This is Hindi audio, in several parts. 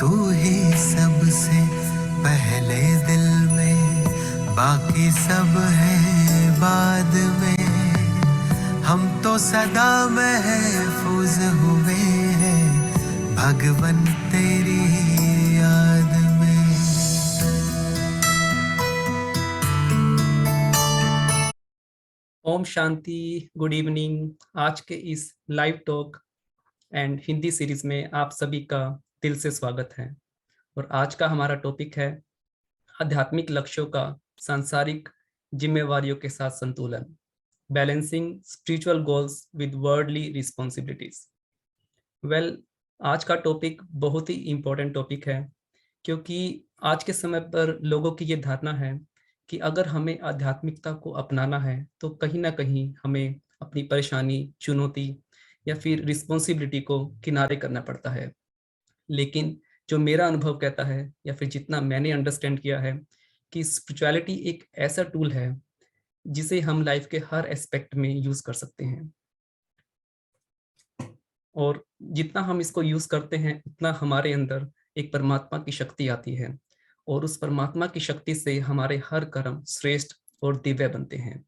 तू ही सबसे पहले दिल में, बाकी सब है बाद में। हम तो सदा महफूज हुए हैं भगवन तेरी याद में। Om Shanti, good evening. आज के इस live talk and Hindi series में आप सभी का दिल से स्वागत है। और आज का हमारा टॉपिक है आध्यात्मिक लक्ष्यों का सांसारिक जिम्मेवारियों के साथ संतुलन, balancing spiritual goals with worldly responsibilities. Well, आज का टॉपिक बहुत ही इम्पोर्टेंट टॉपिक है, क्योंकि आज के समय पर लोगों की ये धारणा है कि अगर हमें आध्यात्मिकता को अपनाना है तो कहीं ना कहीं हमें अपनी परेशानी, चुनौती या फिर रिस्पॉन्सिबिलिटी को किनारे करना पड़ता है। लेकिन जो मेरा अनुभव कहता है या फिर जितना मैंने अंडरस्टैंड किया है कि स्पिरिचुअलिटी एक ऐसा टूल है जिसे हम लाइफ के हर एस्पेक्ट में यूज कर सकते हैं, और जितना हम इसको यूज करते हैं उतना हमारे अंदर एक परमात्मा की शक्ति आती है, और उस परमात्मा की शक्ति से हमारे हर कर्म श्रेष्ठ और दिव्य बनते हैं।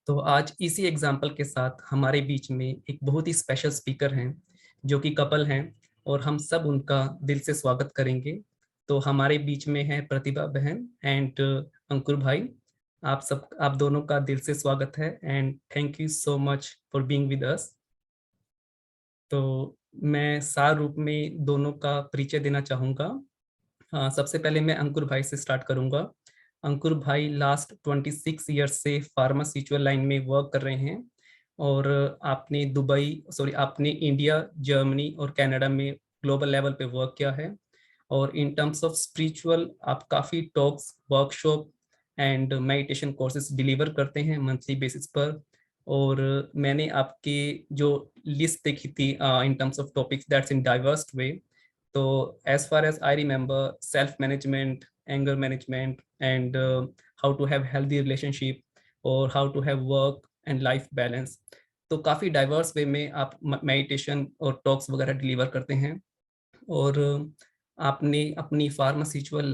तो आज इसी एग्जाम्पल के साथ हमारे बीच में एक बहुत ही स्पेशल स्पीकर हैं जो कि कपल हैं, और हम सब उनका दिल से स्वागत करेंगे। तो हमारे बीच में है प्रतिभा बहन एंड अंकुर भाई। आप दोनों का दिल से स्वागत है and thank you so much for being with us. तो मैं सार रूप में दोनों का परिचय देना चाहूँगा। सबसे पहले मैं अंकुर भाई से स्टार्ट करूँगा। अंकुर भाई लास्ट 26 ईयर्स से फार्मास्यूटिकल लाइन में वर्क कर रहे हैं, और आपने इंडिया, जर्मनी और कनाडा में ग्लोबल लेवल पे वर्क किया है। और इन टर्म्स ऑफ स्पिरिचुअल आप काफ़ी talks, workshop and meditation courses deliver करते हैं मंथली बेसिस पर। और मैंने आपकी जो लिस्ट देखी थी in terms of topics, that's in diverse way. तो as far as I remember, self management, anger management and how to have healthy relationship, और how to have work and life balance. तो काफ़ी डाइवर्स वे में आप मेडिटेशन और टॉक्स वगैरह डिलीवर करते हैं। और आपने अपनी फार्मास्यूटिकल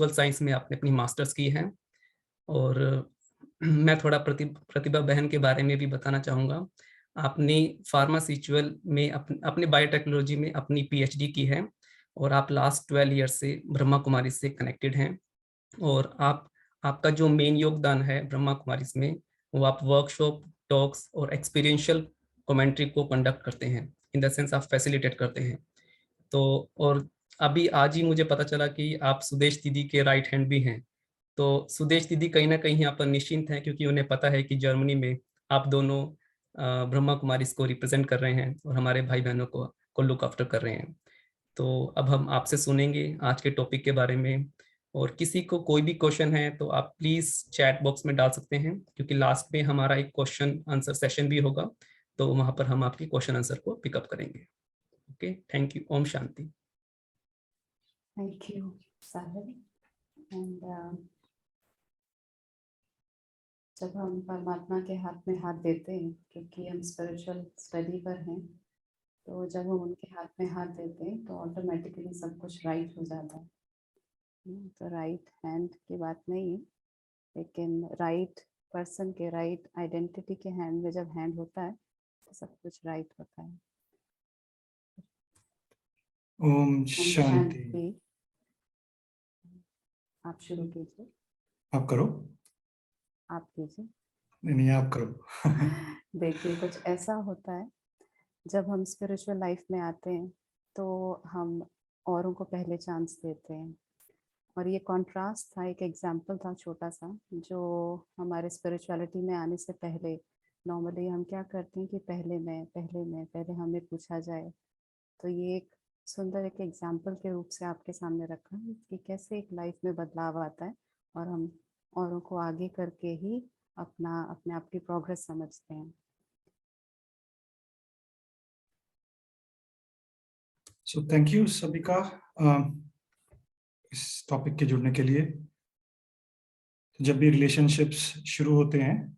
साइंस में आपने अपनी मास्टर्स की है। और मैं थोड़ा प्रतिभा बहन के बारे में भी बताना चाहूँगा। आपने फार्मास्यूटिकल में अपने बायोटेक्नोलॉजी में अपनी पीएचडी की है, और आप लास्ट 12 ईयर से ब्रह्मा कुमारी से कनेक्टेड हैं। और आपका जो मेन योगदान है ब्रह्मा कुमारी में, वो आप वर्कशॉप, टॉक्स और एक्सपीरियंशियल कमेंट्री को कंडक्ट करते हैं, इन द सेंस आप फैसिलिटेट करते हैं। तो और अभी आज ही मुझे पता चला कि आप सुदेश दीदी के राइट हैंड भी हैं। तो सुदेश दीदी कहीं ना कहीं यहाँ पर निश्चिंत हैं, क्योंकि उन्हें पता है कि जर्मनी में आप दोनों ब्रह्मा कुमारी को रिप्रेजेंट कर रहे हैं और हमारे भाई बहनों को लुक आफ्टर कर रहे हैं। तो अब हम आपसे सुनेंगे आज के टॉपिक के बारे में। और किसी को कोई भी क्वेश्चन है तो आप प्लीज चैट बॉक्स में डाल सकते हैं, क्योंकि लास्ट में हमारा एक क्वेश्चन आंसर सेशन भी होगा, तो वहां पर हम आपके क्वेश्चन आंसर को पिकअप करेंगे। Okay, thank you. ओम शांति। Thank you Sahil. एंड जब हम परमात्मा के हाथ में हाथ देते हैं, क्योंकि हम स्पिरिचुअल स्टडी पर हैं, तो जब हम उनके हाथ में हाथ देते हैं तो ऑटोमेटिकली सब कुछ राइट हो जाता है। तो राइट हैंड की बात नहीं है, लेकिन राइट पर्सन के, राइट आइडेंटिटी के हैंड में जब हैंड होता है तो सब कुछ राइट होता है। ओम शांति। आप शुरू कीजिए। आप करो। आप कीजिए। नहीं, आप करो। देखिए, कुछ ऐसा होता है जब हम स्पिरिचुअल लाइफ में आते हैं तो हम औरों को पहले चांस देते हैं। और ये कॉन्ट्रास्ट था, एक एग्जाम्पल था छोटा सा, जो हमारे स्पिरिचुअलिटी में आने से पहले नॉर्मली हम क्या करते हैं कि पहले हमें पूछा जाए। तो ये एक सुंदर एक एग्जाम्पल के रूप से आपके सामने रखा है कि कैसे एक लाइफ में बदलाव आता है और हम औरों को आगे करके ही अपने आप की प्रोग्रेस समझते हैं। सो थैंक यू सभी का इस टॉपिक के जुड़ने के लिए। जब भी रिलेशनशिप्स शुरू होते हैं,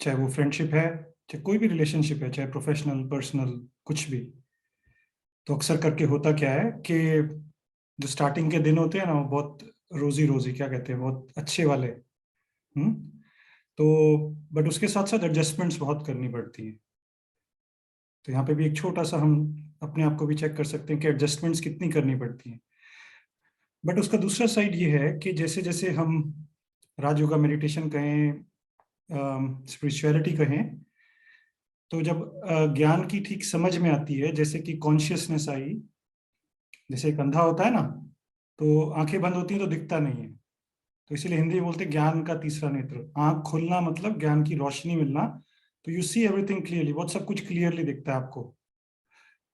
चाहे वो फ्रेंडशिप है, चाहे कोई भी रिलेशनशिप है, चाहे प्रोफेशनल, पर्सनल, कुछ भी, तो अक्सर करके होता क्या है कि जो स्टार्टिंग के दिन होते हैं ना, वो बहुत रोजी रोजी, क्या कहते हैं, बहुत अच्छे वाले। तो बट उसके साथ साथ एडजस्टमेंट्स बहुत करनी पड़ती है। तो यहाँ पे भी एक छोटा सा हम अपने आप को भी चेक कर सकते हैं कि एडजस्टमेंट्स कितनी करनी पड़ती हैं। बट उसका दूसरा साइड ये है कि जैसे जैसे हम राजयोगा, मेडिटेशन कहें, स्पिरिचुअलिटी कहें, तो जब ज्ञान की ठीक समझ में आती है, जैसे कि कॉन्शियसनेस आई, जैसे एक अंधा होता है ना, तो आंखें बंद होती हैं तो दिखता नहीं है। तो इसीलिए हिंदी में बोलते हैं ज्ञान का तीसरा नेत्र। आंख खुलना मतलब ज्ञान की रोशनी मिलना। तो यू सी एवरीथिंग क्लियरली, बहुत सब कुछ क्लियरली दिखता है आपको।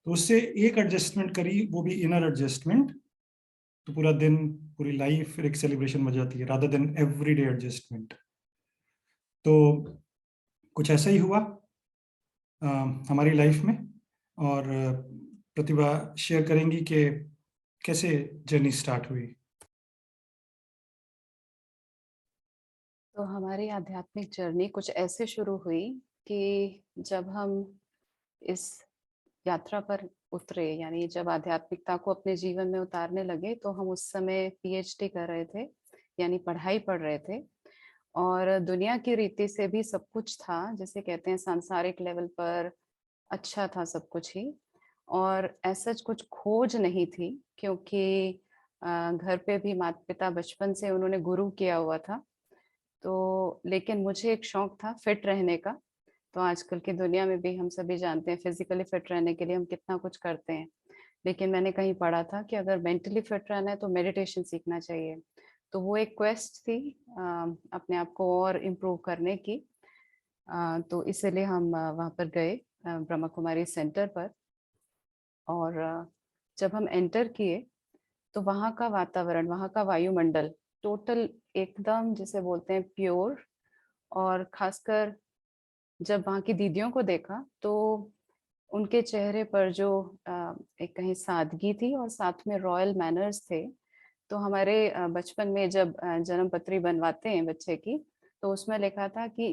तो उससे एक एडजस्टमेंट करी, वो भी इनर एडजस्टमेंट, तो पूरा दिन, पूरी लाइफ फिर एक सेलिब्रेशन बन जाती है, रादर देन एवरीडे एडजस्टमेंट। तो कुछ ऐसा ही हुआ हमारी लाइफ में। और प्रतिभा शेयर करेंगी कि कैसे जर्नी स्टार्ट हुई। तो हमारी आध्यात्मिक जर्नी कुछ ऐसे शुरू हुई कि जब हम इस यात्रा पर उतरे, यानी जब आध्यात्मिकता को अपने जीवन में उतारने लगे, तो हम उस समय पीएचडी कर रहे थे, यानी पढ़ाई पढ़ रहे थे। और दुनिया की रीति से भी सब कुछ था, जैसे कहते हैं सांसारिक लेवल पर अच्छा था सब कुछ ही। और ऐसा कुछ खोज नहीं थी, क्योंकि घर पे भी माता पिता बचपन से उन्होंने गुरु किया हुआ था। तो लेकिन मुझे एक शौक था फिट रहने का। तो आजकल की दुनिया में भी हम सभी जानते हैं फिजिकली फिट रहने के लिए हम कितना कुछ करते हैं। लेकिन मैंने कहीं पढ़ा था कि अगर मेंटली फिट रहना है तो मेडिटेशन सीखना चाहिए। तो वो एक क्वेस्ट थी अपने आप को और इम्प्रूव करने की। तो इसीलिए हम वहाँ पर गए, ब्रह्मा कुमारी सेंटर पर। और जब हम एंटर किए तो वहाँ का वातावरण, वहाँ का वायुमंडल टोटल एकदम जिसे बोलते हैं प्योर। और खासकर जब वहाँ की दीदियों को देखा तो उनके चेहरे पर जो एक कहीं सादगी थी और साथ में रॉयल मैनर्स थे। तो हमारे बचपन में जब जन्म पत्री बनवाते हैं बच्चे की, तो उसमें लिखा था कि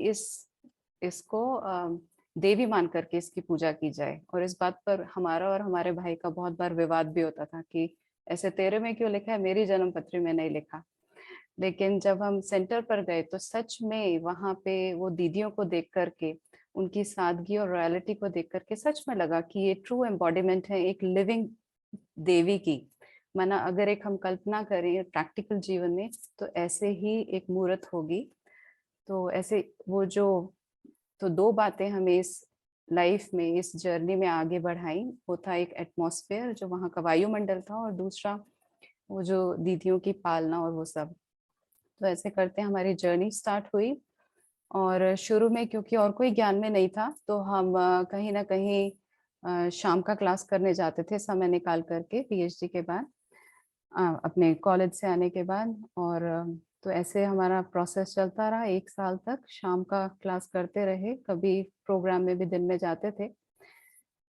इसको देवी मान करके इसकी पूजा की जाए। और इस बात पर हमारा और हमारे भाई का बहुत बार विवाद भी होता था कि ऐसे तेरे में क्यों लिखा है, मेरी जन्म पत्री में नहीं लिखा। लेकिन जब हम सेंटर पर गए तो सच में वहां पे वो दीदियों को देख करके, उनकी सादगी और रॉयलिटी को देख करके सच में लगा कि ये ट्रू एम्बॉडीमेंट है एक लिविंग देवी की। माना अगर एक हम कल्पना करें प्रैक्टिकल जीवन में, तो ऐसे ही एक मूर्त होगी। तो ऐसे वो जो, तो दो बातें हमें इस लाइफ में, इस जर्नी में आगे बढ़ाई। वो था एक एटमॉस्फेयर जो वहाँ का वायुमंडल था, और दूसरा वो जो दीदियों की पालना और वो सब। तो ऐसे करते हमारी जर्नी स्टार्ट हुई। और शुरू में क्योंकि और कोई ज्ञान में नहीं था, तो हम कहीं ना कहीं शाम का क्लास करने जाते थे समय निकाल करके पीएचडी के बाद, अपने कॉलेज से आने के बाद। और तो ऐसे हमारा प्रोसेस चलता रहा 1 साल तक। शाम का क्लास करते रहे, कभी प्रोग्राम में भी दिन में जाते थे।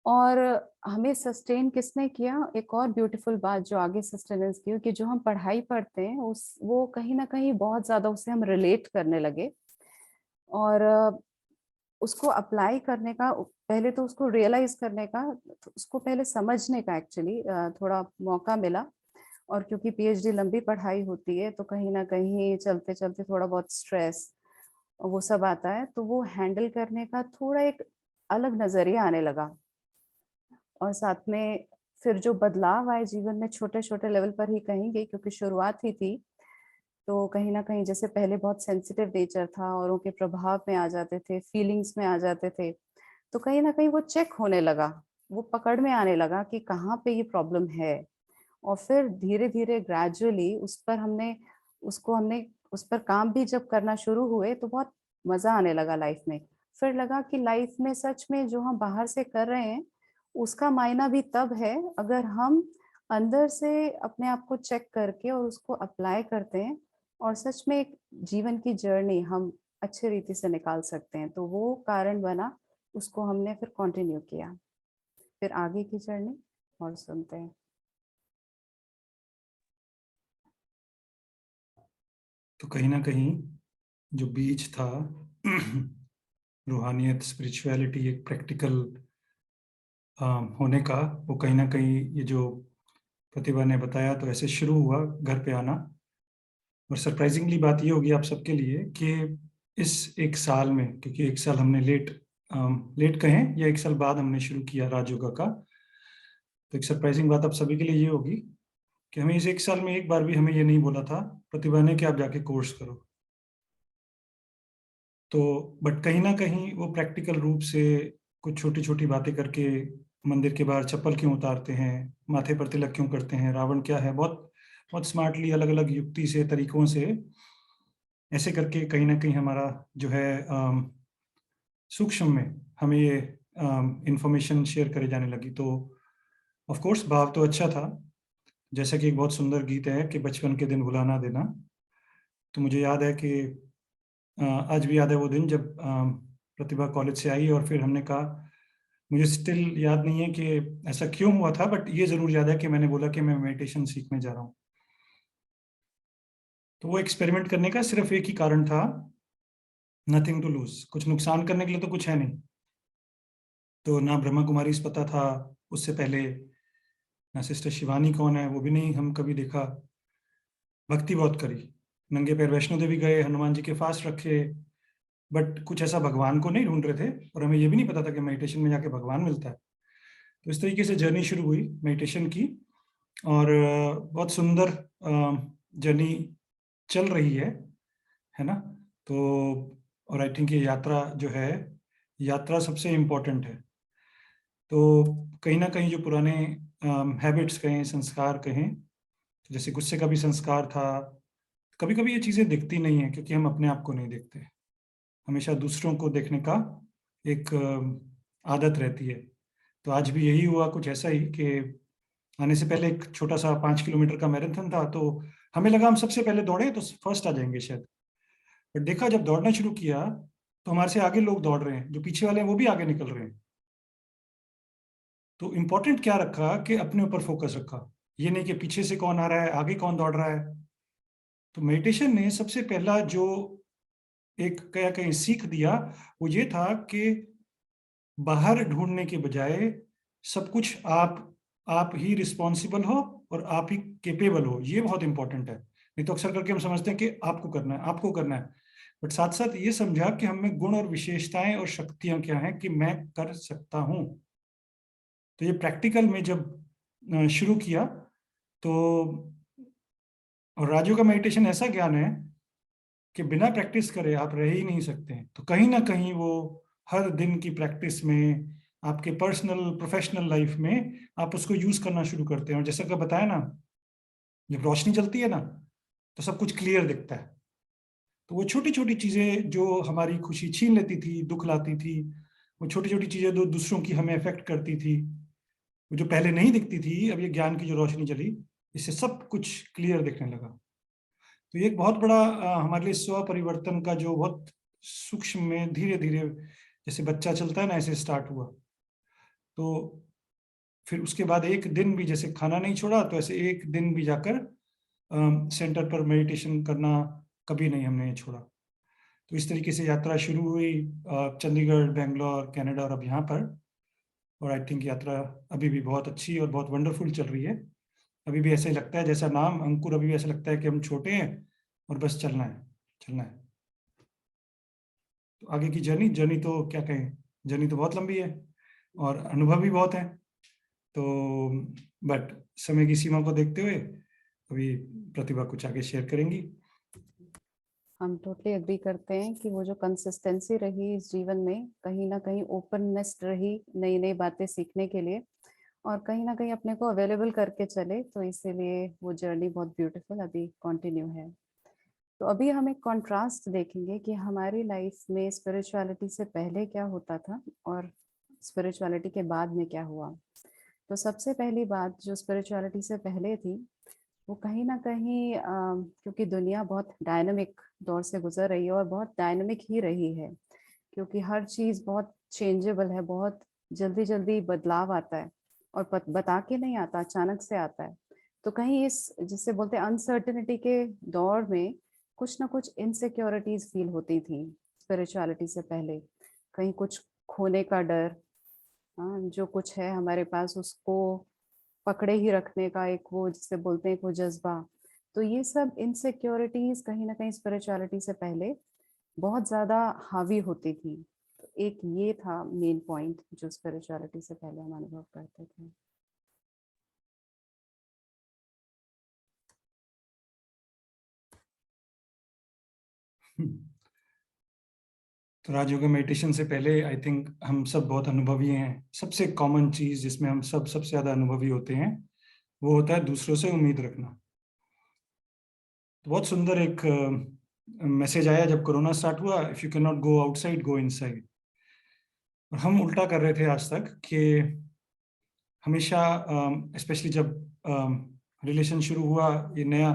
और हमें सस्टेन किसने किया, एक और ब्यूटीफुल बात जो आगे सस्टेनेंस की, कि जो हम पढ़ाई पढ़ते हैं उस वो कहीं ना कहीं बहुत ज्यादा उससे हम रिलेट करने लगे। और उसको अप्लाई करने का, पहले तो उसको रियलाइज करने का, तो उसको पहले समझने का एक्चुअली थोड़ा मौका मिला। और क्योंकि पीएचडी लंबी पढ़ाई होती है, तो कहीं ना कहीं चलते चलते थोड़ा बहुत स्ट्रेस वो सब आता है, तो वो हैंडल करने का थोड़ा एक अलग नजरिया आने लगा। और साथ में फिर जो बदलाव आए जीवन में, छोटे छोटे लेवल पर ही कहेंगे क्योंकि शुरुआत ही थी। तो कहीं ना कहीं जैसे पहले बहुत सेंसिटिव नेचर था, औरों के प्रभाव में आ जाते थे, फीलिंग्स में आ जाते थे। तो कहीं ना कहीं वो चेक होने लगा, वो पकड़ में आने लगा कि कहाँ पे ये प्रॉब्लम है। और फिर धीरे धीरे ग्रेजुअली हमने उस पर काम भी जब करना शुरू हुए, तो बहुत मजा आने लगा लाइफ में। फिर लगा कि लाइफ में सच में जो हम बाहर से कर रहे हैं उसका मायना भी तब है अगर हम अंदर से अपने आप को चेक करके और उसको अप्लाई करते हैं। और सच में एक जीवन की जर्नी हम अच्छे रीति से निकाल सकते हैं। तो वो कारण बना, उसको हमने फिर कंटिन्यू किया। फिर आगे की जर्नी और सुनते हैं। तो कहीं ना कहीं जो बीज था रूहानियत, स्पिरिचुअलिटी, एक प्रैक्टिकल होने का, वो कहीं ना कहीं ये जो प्रतिभा ने बताया तो ऐसे शुरू हुआ घर पे आना। और सरप्राइजिंगली बात ये होगी आप सबके लिए कि इस एक साल में, क्योंकि एक साल हमने लेट कहें या एक साल बाद हमने शुरू किया राजयोगा का, तो एक सरप्राइजिंग बात आप सभी के लिए ये होगी कि हमें इस एक साल में एक बार भी हमें ये नहीं बोला था प्रतिभा ने कि आप जाके कोर्स करो। तो बट कहीं ना कहीं वो प्रैक्टिकल रूप से कुछ छोटी छोटी बातें करके, मंदिर के बाहर चप्पल क्यों उतारते हैं, माथे पर तिलक क्यों करते हैं, रावण क्या है, बहुत बहुत स्मार्टली अलग अलग युक्ति से, तरीकों से ऐसे करके कहीं ना कहीं हमारा जो है सूक्ष्म में हमें ये इंफॉर्मेशन शेयर करे जाने लगी। तो ऑफ कोर्स भाव तो अच्छा था, जैसा कि एक बहुत सुंदर गीत है कि बचपन के दिन भुलाना देना। तो मुझे याद है कि आज भी याद है वो दिन जब प्रतिभा कॉलेज से आई और फिर हमने कहा, मुझे स्टिल याद नहीं है कि ऐसा क्यों हुआ था, बट ये जरूर याद है कि मैंने बोला कि मैं मेडिटेशन सीखने जा रहा हूँ। तो वो एक्सपेरिमेंट करने का सिर्फ एक ही कारण था, नथिंग टू लूज, कुछ नुकसान करने के लिए तो कुछ है नहीं। तो ना ब्रह्मा कुमारी पता था उससे पहले, ना सिस्टर शिवानी कौन है वो भी नहीं हम कभी देखा। भक्ति बहुत करी, नंगे पैर वैष्णो देवी गए, हनुमान जी के फास्ट रखे, बट कुछ ऐसा भगवान को नहीं ढूंढ रहे थे। और हमें ये भी नहीं पता था कि मेडिटेशन में जाके भगवान मिलता है। तो इस तरीके से जर्नी शुरू हुई मेडिटेशन की, और बहुत सुंदर जर्नी चल रही है ना। तो और आई थिंक ये यात्रा जो है, यात्रा सबसे इम्पोर्टेंट है। तो कहीं ना कहीं जो पुराने हैबिट्स कहें, संस्कार कहें, तो जैसे गुस्से का भी संस्कार था, कभी कभी ये चीज़ें दिखती नहीं है क्योंकि हम अपने आप को नहीं देखते, हमेशा दूसरों को देखने का एक आदत रहती है। तो आज भी यही हुआ कुछ ऐसा ही कि आने से पहले एक छोटा सा 5 किलोमीटर का मैराथन था, तो हमें लगा हम सबसे पहले दौड़े तो फर्स्ट आ जाएंगे शायद। बट देखा जब दौड़ना शुरू किया तो हमारे से आगे लोग दौड़ रहे हैं, जो पीछे वाले हैं वो भी आगे निकल रहे हैं। तो इम्पोर्टेंट क्या रखा कि अपने ऊपर फोकस रखा, ये नहीं कि पीछे से कौन आ रहा है, आगे कौन दौड़ रहा है। तो मेडिटेशन ने सबसे पहला जो एक क्या कहीं सीख दिया वो ये था कि बाहर ढूंढने के बजाय सब कुछ आप ही रिस्पॉन्सिबल हो और आप ही केपेबल हो, ये बहुत इंपॉर्टेंट है। नहीं तो अक्सर करके हम समझते हैं कि आपको करना है, आपको करना है, बट साथ साथ ये समझा कि हमें गुण और विशेषताएं और शक्तियां क्या हैं कि मैं कर सकता हूं। तो ये प्रैक्टिकल में जब शुरू किया तो, और राजयोग का मेडिटेशन ऐसा ज्ञान है कि बिना प्रैक्टिस करे आप रह ही नहीं सकते हैं। तो कहीं ना कहीं वो हर दिन की प्रैक्टिस में, आपके पर्सनल प्रोफेशनल लाइफ में आप उसको यूज करना शुरू करते हैं। और जैसा कि बताया ना, जब रोशनी जलती है ना तो सब कुछ क्लियर दिखता है। तो वो छोटी छोटी चीजें जो हमारी खुशी छीन लेती थी, दुख लाती थी, वो छोटी छोटी चीजें जो दूसरों की हमें अफेक्ट करती थी, वो जो पहले नहीं दिखती थी, अब ये ज्ञान की जो रोशनी चली, इससे सब कुछ क्लियर दिखने लगा। तो ये एक बहुत बड़ा हमारे लिए स्व परिवर्तन का जो बहुत सूक्ष्म में धीरे धीरे जैसे बच्चा चलता है ना, ऐसे स्टार्ट हुआ। तो फिर उसके बाद एक दिन भी जैसे खाना नहीं छोड़ा, तो ऐसे एक दिन भी जाकर सेंटर पर मेडिटेशन करना कभी नहीं हमने छोड़ा। तो इस तरीके से यात्रा शुरू हुई, चंडीगढ़, बेंगलोर, कनाडा और अब यहाँ पर। और आई थिंक यात्रा अभी भी बहुत अच्छी और बहुत वंडरफुल चल रही है। अभी भी ऐसा ही लगता है, जैसा नाम अंकुर, अभी भी ऐसा लगता है कि हम छोटे हैं और बस चलना है, चलना है। तो आगे की जर्नी तो क्या कहें, जर्नी तो बहुत लंबी है और अनुभव भी बहुत है। तो बट समय की सीमा को देखते हुए अभी प्रतिभा कुछ आगे शेयर करेंगी। हम टोटली एग्री करते हैं कि वो जो कंसिस्टेंसी रही इस जीवन में, कहीं ना कहीं ओपननेस रही नई नई बातें सीखने के लिए, और कहीं ना कहीं अपने को अवेलेबल करके चले, तो इसीलिए वो जर्नी बहुत ब्यूटीफुल अभी कंटिन्यू है। तो अभी हम एक कॉन्ट्रास्ट देखेंगे कि हमारी लाइफ में स्पिरिचुअलिटी से पहले क्या होता था और स्पिरिचुअलिटी के बाद में क्या हुआ। तो सबसे पहली बात जो स्पिरिचुअलिटी से पहले थी, वो कहीं ना कहीं क्योंकि दुनिया बहुत डायनामिक दौर से गुजर रही है और बहुत डायनामिक ही रही है, क्योंकि हर चीज़ बहुत चेंजेबल है, बहुत जल्दी जल्दी बदलाव आता है और बता के नहीं आता, अचानक से आता है। तो कहीं इस जिससे बोलते हैं अनसर्टेनिटी के दौर में कुछ ना कुछ इनसिक्योरिटीज फील होती थी स्पिरिचुअलिटी से पहले। कहीं कुछ खोने का डर, हाँ, जो कुछ है हमारे पास उसको पकड़े ही रखने का एक वो जिसे बोलते हैं एक वो जज्बा। तो ये सब इनसिक्योरिटीज कहीं ना कहीं स्पिरिचुअलिटी से पहले बहुत ज्यादा हावी होती थी। तो एक ये था मेन पॉइंट जो स्पिरिचुअलिटी से पहले हम अनुभव करते थे। तो राजयोग मेडिटेशन से पहले आई थिंक हम सब बहुत अनुभवी हैं। सबसे कॉमन चीज जिसमें हम सब सबसे ज्यादा अनुभवी होते हैं वो होता है दूसरों से उम्मीद रखना। तो बहुत सुंदर एक मैसेज आया जब कोरोना स्टार्ट हुआ, if you can not go outside go inside. और हम उल्टा कर रहे थे आज तक कि हमेशा स्पेशली जब रिलेशन शुरू हुआ ये नया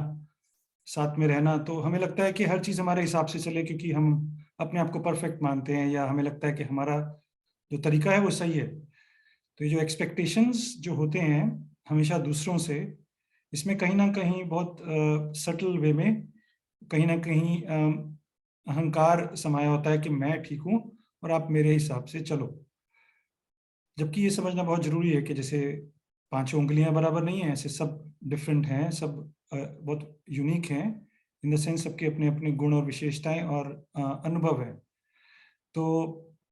साथ में रहना, तो हमें लगता है कि हर चीज़ हमारे हिसाब से चले क्योंकि हम अपने आप को परफेक्ट मानते हैं या हमें लगता है कि हमारा जो तरीका है वो सही है। तो ये जो एक्सपेक्टेशंस जो होते हैं हमेशा दूसरों से, इसमें कहीं ना कहीं बहुत सटल वे में कहीं ना कहीं अहंकार समाया होता है कि मैं ठीक हूँ और आप मेरे हिसाब से चलो। जबकि ये समझना बहुत जरूरी है कि जैसे पांचों उंगलियां बराबर नहीं है, ऐसे सब डिफरेंट हैं, सब बहुत यूनिक हैं इन द सेंस सबके अपने अपने गुण और विशेषताएं और अनुभव है। तो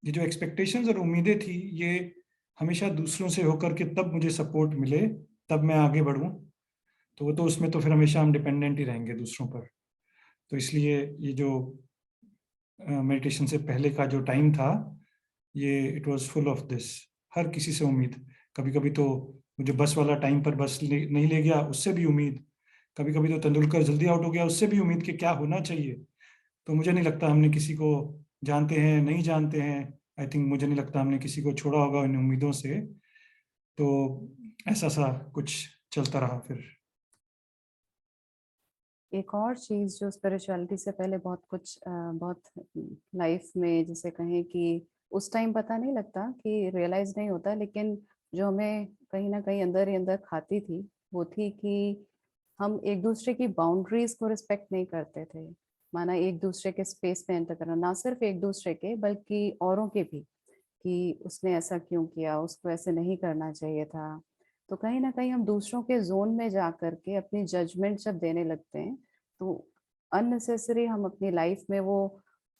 ये जो एक्सपेक्टेशंस और उम्मीदें थी ये हमेशा दूसरों से होकर के तब मुझे सपोर्ट मिले तब मैं आगे बढ़ूं, तो वो तो उसमें तो फिर हमेशा हम डिपेंडेंट ही रहेंगे दूसरों पर। तो इसलिए ये जो मेडिटेशन से पहले का जो टाइम था ये it was full of this, हर किसी से उम्मीद। कभी कभी तो मुझे बस वाला टाइम पर नहीं ले गया उससे भी उम्मीद, कभी कभी तो तेंदुलकर जल्दी आउट हो गया उससे भी उम्मीद कि क्या होना चाहिए। तो मुझे नहीं लगता हमने किसी को, जानते हैं नहीं जानते हैं, आई थिंक मुझे नहीं लगता हमने किसी को छोड़ा होगा इन उम्मीदों से। तो ऐसा सा कुछ चलता रहा फिर। एक और चीज जो स्पिरिचुअलिटी से पहले बहुत कुछ बहुत लाइफ में जिसे कहें कि उस टाइम पता नहीं लगता कि रियलाइज नहीं होता, लेकिन जो हमें कहीं ना कहीं अंदर ही अंदर खाती थी वो थी कि हम एक दूसरे की बाउंड्रीज को रिस्पेक्ट नहीं करते थे। माना एक दूसरे के स्पेस में एंटर करना, ना सिर्फ एक दूसरे के बल्कि औरों के भी, कि उसने ऐसा क्यों किया, उसको ऐसे नहीं करना चाहिए था। तो कहीं ना कहीं हम दूसरों के जोन में जा करके अपनी जजमेंट जब देने लगते हैं तो अननेसेसरी हम अपनी लाइफ में वो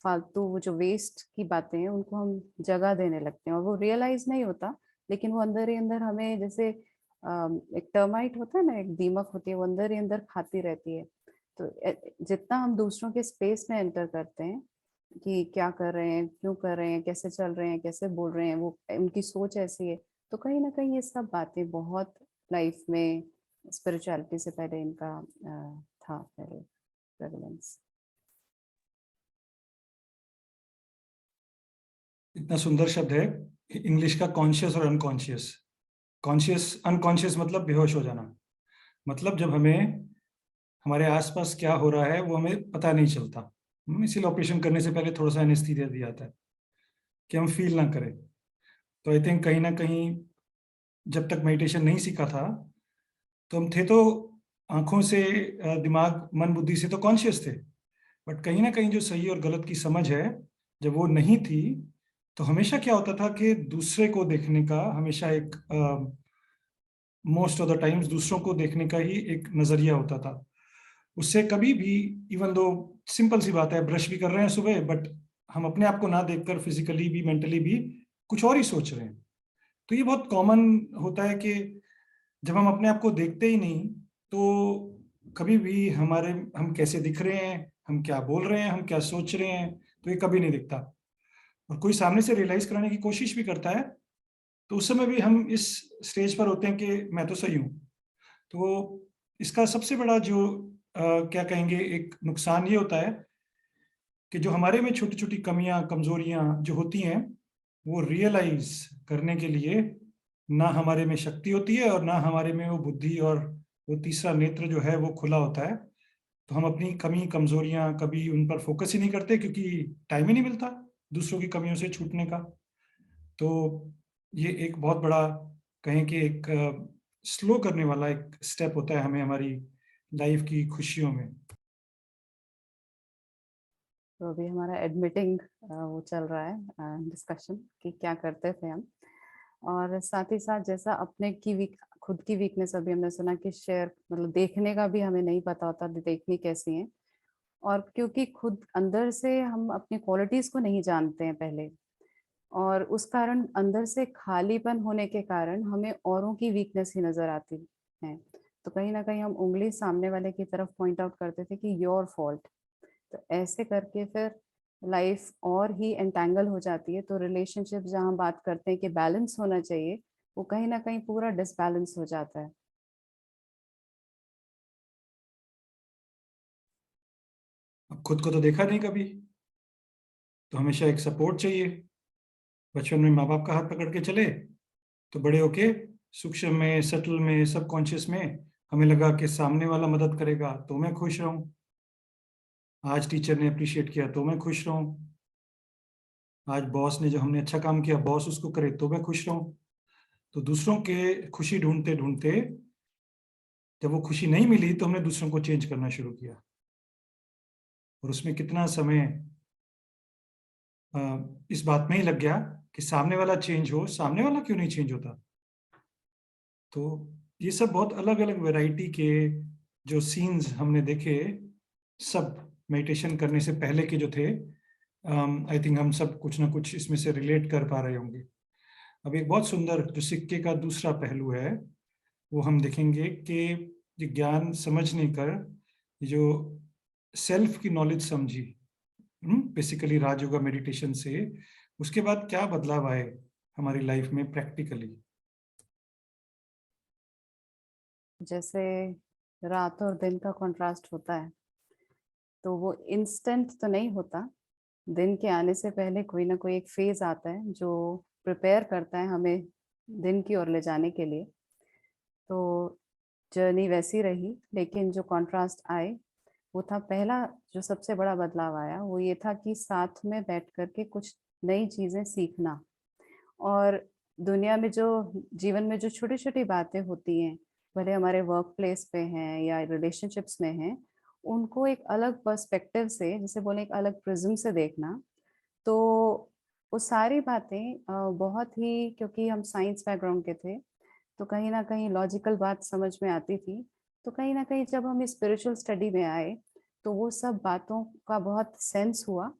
फालतू वो जो वेस्ट की बातें हैं उनको हम जगह देने लगते हैं और वो रियलाइज नहीं होता, लेकिन वो अंदर ही अंदर हमें जैसे एक टर्माइट होता है ना, एक दीमक होती है, वो अंदर ही अंदर खाती रहती है। तो जितना हम दूसरों के स्पेस में एंटर करते हैं कि क्या कर रहे हैं, क्यों कर रहे हैं, कैसे चल रहे हैं, कैसे बोल रहे हैं, वो उनकी सोच ऐसी है, तो कहीं ना कहीं ये सब बातें बहुत लाइफ में स्पिरिचुअलिटी से पहले इनका था पहले प्रेवलेंस। इतना सुंदर शब्द है इंग्लिश का, कॉन्शियस और अनकॉन्शियस। कॉन्शियस अनकॉन्शियस मतलब बेहोश हो जाना, मतलब जब हमें हमारे आसपास क्या हो रहा है वो हमें पता नहीं चलता। इसीलिए ऑपरेशन करने से पहले थोड़ा सा एनेस्थीसिया दिया जाता है कि हम फील ना करें। तो आई थिंक कहीं ना कहीं जब तक मेडिटेशन नहीं सीखा था तो हम थे तो आंखों से दिमाग मन बुद्धि से तो कॉन्शियस थे, बट कहीं ना कहीं जो सही और गलत की समझ है जब वो नहीं थी तो हमेशा क्या होता था कि दूसरे को देखने का हमेशा एक मोस्ट ऑफ द टाइम्स दूसरों को देखने का ही एक नजरिया होता था। उससे कभी भी, इवन दो सिंपल सी बात है ब्रश भी कर रहे हैं सुबह, बट हम अपने आप को ना देखकर फिजिकली भी मेंटली भी कुछ और ही सोच रहे हैं। तो ये बहुत कॉमन होता है कि जब हम अपने आप को देखते ही नहीं तो कभी भी हमारे हम कैसे दिख रहे हैं, हम क्या बोल रहे हैं, हम क्या सोच रहे हैं, तो ये कभी नहीं दिखता। और कोई सामने से रियलाइज कराने की कोशिश भी करता है तो उस समय भी हम इस स्टेज पर होते हैं कि मैं तो सही हूँ। तो इसका सबसे बड़ा जो क्या कहेंगे एक नुकसान ये होता है कि जो हमारे में छोटी छोटी कमियां कमजोरियां जो होती हैं वो रियलाइज करने के लिए ना हमारे में शक्ति होती है और ना हमारे में वो बुद्धि और वो तीसरा नेत्र जो है वो खुला होता है। तो हम अपनी कमी कमजोरियां कभी उन पर फोकस ही नहीं करते क्योंकि टाइम ही नहीं मिलता दूसरों की कमियों से छूटने का। तो ये एक बहुत बड़ा कहें कि एक स्लो करने वाला एक स्टेप होता है हमें हमारी लाइफ की खुशियों में। तो अभी हमारा एडमिटिंग वो चल रहा है डिस्कशन कि क्या करते थे हम। और साथ ही साथ जैसा अपने की खुद की वीकनेस अभी हमने सुना कि शेयर मतलब देखने का भी हमें नहीं पता होता देखनी कैसी है, और क्योंकि खुद अंदर से हम अपनी क्वालिटीज को नहीं जानते हैं पहले, और उस कारण अंदर से खालीपन होने के कारण हमें औरों की वीकनेस ही नजर आती है। तो कहीं ना कहीं हम उंगली सामने वाले की तरफ पॉइंट आउट करते थे कि योर फॉल्ट। तो ऐसे करके फिर लाइफ और ही एंटेंगल हो जाती है। तो रिलेशनशिप जहाँ हम बात करते हैं कि बैलेंस होना चाहिए, वो कहीं ना कहीं पूरा डिसबैलेंस हो जाता है। अब खुद को तो देखा नहीं कभी, तो हमेशा एक सपोर्ट चाहिए। बचपन में माँ बाप का हाथ पकड़ के चले, तो बड़े होके सूक्ष्म में, सटल में, सब कॉन्शियस में हमें लगा कि सामने वाला मदद करेगा तो मैं खुश रहूं। आज टीचर ने अप्रिशिएट किया तो मैं खुश रहूं। आज बॉस ने, जो हमने अच्छा काम किया, बॉस उसको करे तो मैं खुश रहूं। तो दूसरों के खुशी ढूंढते ढूंढते जब वो खुशी नहीं मिली, तो हमने दूसरों को चेंज करना शुरू किया। और उसमें कितना समय इस बात में ही लग गया कि सामने वाला चेंज हो, सामने वाला क्यों नहीं चेंज होता। तो ये सब बहुत अलग अलग वैरायटी के जो सीन्स हमने देखे, सब मेडिटेशन करने से पहले के जो थे। आई थिंक हम सब कुछ ना कुछ इसमें से रिलेट कर पा रहे होंगे। अब एक बहुत सुंदर जो सिक्के का दूसरा पहलू है, वो हम देखेंगे कि ये ज्ञान समझने कर, ये जो सेल्फ की नॉलेज समझी बेसिकली राजयोगा मेडिटेशन से, उसके बाद क्या बदलाव आए हमारी लाइफ में प्रैक्टिकली। जैसे रात और दिन का कंट्रास्ट होता है, तो वो इंस्टेंट तो नहीं होता। दिन के आने से पहले कोई ना कोई एक फेज आता है जो प्रिपेयर करता है हमें दिन की ओर ले जाने के लिए। तो जर्नी वैसी रही, लेकिन जो कंट्रास्ट आए वो था, पहला जो सबसे बड़ा बदलाव आया वो ये था कि साथ में बैठ करके कुछ नई चीजें सीखना। और दुनिया में जो, जीवन में जो छोटी छोटी बातें होती हैं, भले हमारे वर्क प्लेस पे हैं या रिलेशनशिप्स में हैं, उनको एक अलग पर्सपेक्टिव से, जैसे बोले एक अलग प्रिज्म से देखना। तो वो सारी बातें बहुत ही, क्योंकि हम साइंस बैकग्राउंड के थे, तो कहीं ना कहीं लॉजिकल बात समझ में आती थी। तो कहीं ना कहीं जब हम स्पिरिचुअल स्टडी में आए, तो वो सब बातों का बहुत सेंस हुआ।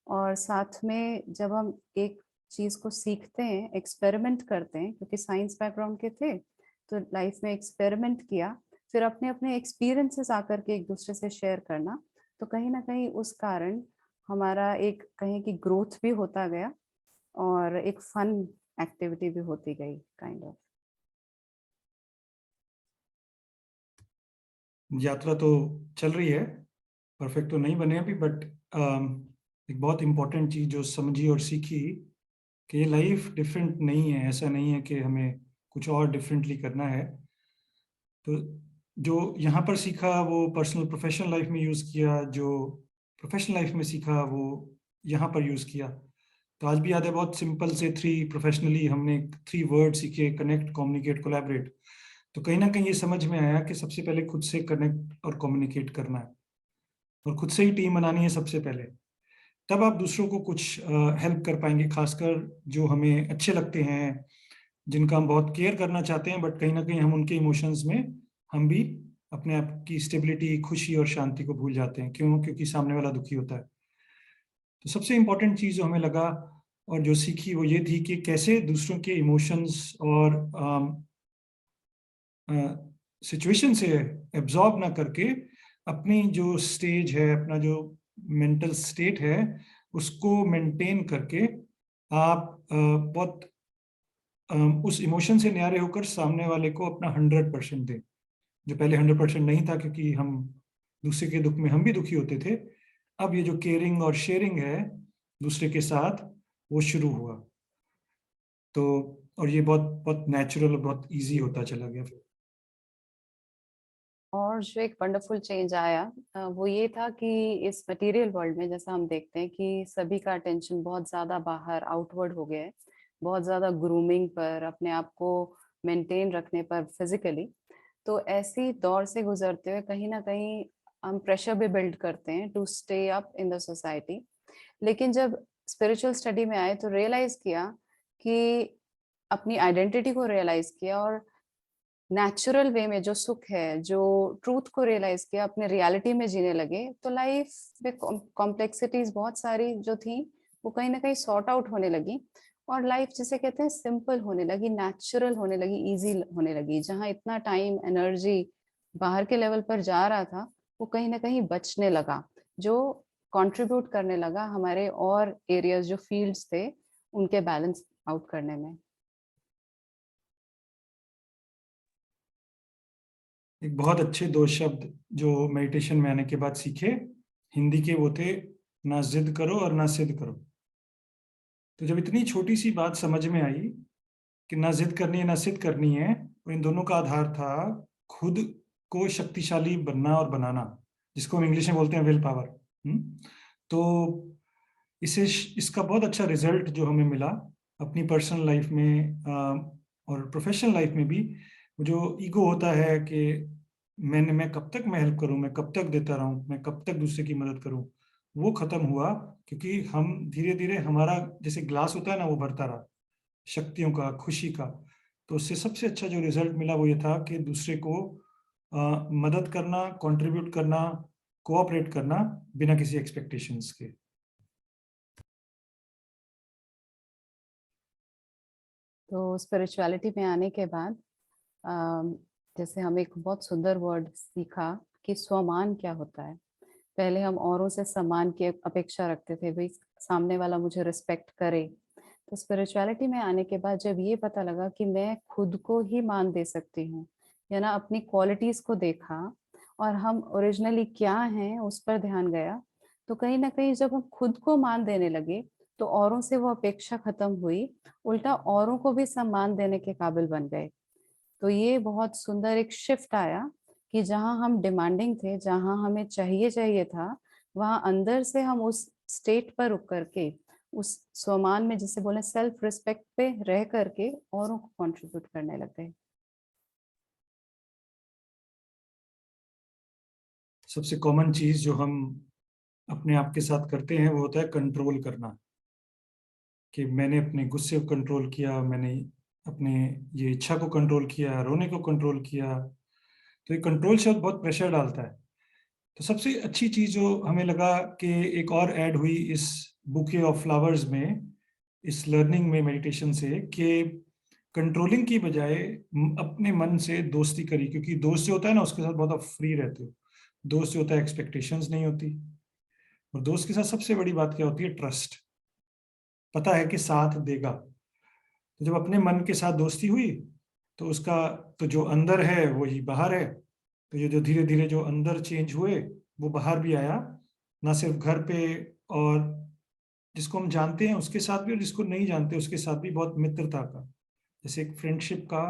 और साथ में जब हम एक चीज को सीखते हैं, एक्सपेरिमेंट करते हैं, क्योंकि साइंस बैकग्राउंड के थे, तो लाइफ में एक्सपेरिमेंट किया, फिर अपने अपने एक्सपीरियंसेस आकर के एक दूसरे से शेयर करना। तो कहीं ना कहीं उस कारण हमारा एक कहीं की ग्रोथ भी होता गया, और एक फन एक्टिविटी भी होती गई काइंड ऑफ। यात्रा तो चल रही है, परफेक्ट तो नहीं बने अभी, बट एक बहुत इंपॉर्टेंट चीज जो समझी और सीखी कि ये लाइफ डिफरेंट नहीं है। ऐसा नहीं है कि हमें कुछ और डिफरेंटली करना है। तो जो यहाँ पर सीखा वो पर्सनल प्रोफेशनल लाइफ में यूज़ किया, जो प्रोफेशनल लाइफ में सीखा वो यहाँ पर यूज़ किया। तो आज भी याद है, बहुत सिंपल से 3 प्रोफेशनली हमने 3 वर्ड सीखे, कनेक्ट, कम्युनिकेट, कोलैबोरेट। तो कहीं ना कहीं ये समझ में आया कि सबसे पहले खुद से कनेक्ट और कम्युनिकेट करना है, और खुद से ही टीम बनानी है सबसे पहले। तब आप दूसरों को कुछ हेल्प कर पाएंगे, खासकर जो हमें अच्छे लगते हैं, जिनका हम बहुत केयर करना चाहते हैं, बट कहीं ना कहीं हम उनके इमोशंस में हम भी अपने आप की स्टेबिलिटी, खुशी और शांति को भूल जाते हैं। क्यों? क्योंकि सामने वाला दुखी होता है। तो सबसे इम्पोर्टेंट चीज जो हमें लगा और जो सीखी वो ये थी कि कैसे दूसरों के इमोशंस और सिचुएशन से एब्जॉर्ब ना करके अपनी जो स्टेज है, अपना जो मेंटल स्टेट है, उसको मेंटेन करके आप बहुत उस इमोशन से न्यारे होकर सामने वाले को अपना 100% दें। जो पहले 100% नहीं था, क्योंकि हम दूसरे के दुख में हम भी दुखी होते थे। अब ये जो केयरिंग और शेयरिंग है दूसरे के साथ, वो शुरू हुआ। तो और ये बहुत बहुत नेचुरल, बहुत इजी होता चला गया फिर। और जो एक वंडरफुल चेंज आया वो ये था कि इस मटेरियल वर्ल्ड में जैसा हम देखते हैं कि सभी का अटेंशन बहुत ज़्यादा बाहर आउटवर्ड हो गया है, बहुत ज़्यादा ग्रूमिंग पर, अपने आप को मेंटेन रखने पर फिजिकली। तो ऐसी दौर से गुजरते हुए कहीं ना कहीं हम प्रेशर भी बिल्ड करते हैं to stay up in the society. लेकिन जब स्पिरिचुअल स्टडी में आए तो रियलाइज किया कि अपनी आइडेंटिटी को रियलाइज किया और नेचुरल वे में जो सुख है, जो ट्रूथ को रियलाइज किया, अपने रियलिटी में जीने लगे, तो लाइफ में कॉम्प्लेक्सिटीज बहुत सारी जो थी वो कहीं ना कहीं सॉर्ट आउट होने लगी और लाइफ जिसे कहते हैं सिंपल होने लगी, नेचुरल होने लगी, इजी होने लगी। जहाँ इतना टाइम एनर्जी बाहर के लेवल पर जा रहा था वो कहीं ना कहीं बचने लगा, जो कंट्रीब्यूट करने लगा हमारे और एरियाज जो फील्ड्स थे उनके बैलेंस आउट करने में। एक बहुत अच्छे 2 शब्द जो मेडिटेशन में आने के बाद सीखे हिंदी के, वो थे ना जिद करो और ना सिद्ध करो। तो जब इतनी छोटी सी बात समझ में आई कि ना जिद करनी है ना सिद्ध करनी है, और इन दोनों का आधार था खुद को शक्तिशाली बनना और बनाना, जिसको हम इंग्लिश में बोलते हैं विल पावर। तो इसका बहुत अच्छा रिजल्ट जो हमें मिला अपनी पर्सनल लाइफ में और प्रोफेशनल लाइफ में भी। जो ईगो होता है कि मैं कब तक मैं हेल्प करूं, मैं कब तक देता रहूं, मैं कब तक दूसरे की मदद करूं, वो खत्म हुआ। क्योंकि हम धीरे धीरे हमारा जैसे ग्लास होता है ना, वो भरता रहा शक्तियों का, खुशी का। तो उससे सबसे अच्छा जो रिजल्ट मिला वो ये था कि दूसरे को मदद करना, कंट्रीब्यूट करना, कोऑपरेट करना बिना किसी एक्सपेक्टेशंस के। तो स्पिरिचुअलिटी में आने के बाद जैसे हम एक बहुत सुंदर वर्ड सीखा कि स्वमान क्या होता है। पहले हम औरों से सम्मान की अपेक्षा रखते थे, भाई सामने वाला मुझे रिस्पेक्ट करे। तो स्पिरिचुअलिटी में आने के बाद जब ये पता लगा कि मैं खुद को ही मान दे सकती हूँ, या ना अपनी क्वालिटीज को देखा और हम ओरिजिनली क्या हैं उस पर ध्यान गया, तो कहीं ना कहीं जब हम खुद को मान देने लगे तो औरों से वो अपेक्षा खत्म हुई, उल्टा औरों को भी सम्मान देने के काबिल बन गए। तो ये बहुत सुंदर एक शिफ्ट आया कि जहाँ हम डिमांडिंग थे, जहाँ हमें चाहिए चाहिए था, वहाँ अंदर से हम उस स्टेट पर रुक करके, उस स्वमान में जिसे बोले सेल्फ रिस्पेक्ट पे रह करके औरों को कंट्रीब्यूट करने लग गए। सबसे कॉमन चीज जो हम अपने आप के साथ करते हैं वो होता है कंट्रोल करना, कि मैंने अपने गुस्से को कंट्रोल किया, मैंने अपने ये इच्छा को कंट्रोल किया, रोने को कंट्रोल किया। तो ये कंट्रोल शब्द बहुत प्रेशर डालता है। तो सबसे अच्छी चीज जो हमें लगा कि एक और ऐड हुई इस बुके ऑफ फ्लावर्स में, इस लर्निंग में मेडिटेशन से, कि कंट्रोलिंग की बजाय अपने मन से दोस्ती करी। क्योंकि दोस्त जो होता है ना, उसके साथ बहुत आप फ्री रहते हो। दोस्त जो होता है एक्सपेक्टेशंस नहीं होती, और दोस्त के साथ सबसे बड़ी बात क्या होती है? ट्रस्ट। पता है कि साथ देगा। तो जब अपने मन के साथ दोस्ती हुई तो उसका तो जो अंदर है वही बाहर है। तो ये जो धीरे धीरे जो अंदर चेंज हुए वो बाहर भी आया, ना सिर्फ घर पे, और जिसको हम जानते हैं उसके साथ भी, और जिसको नहीं जानते उसके साथ भी बहुत मित्रता का, जैसे एक फ्रेंडशिप का।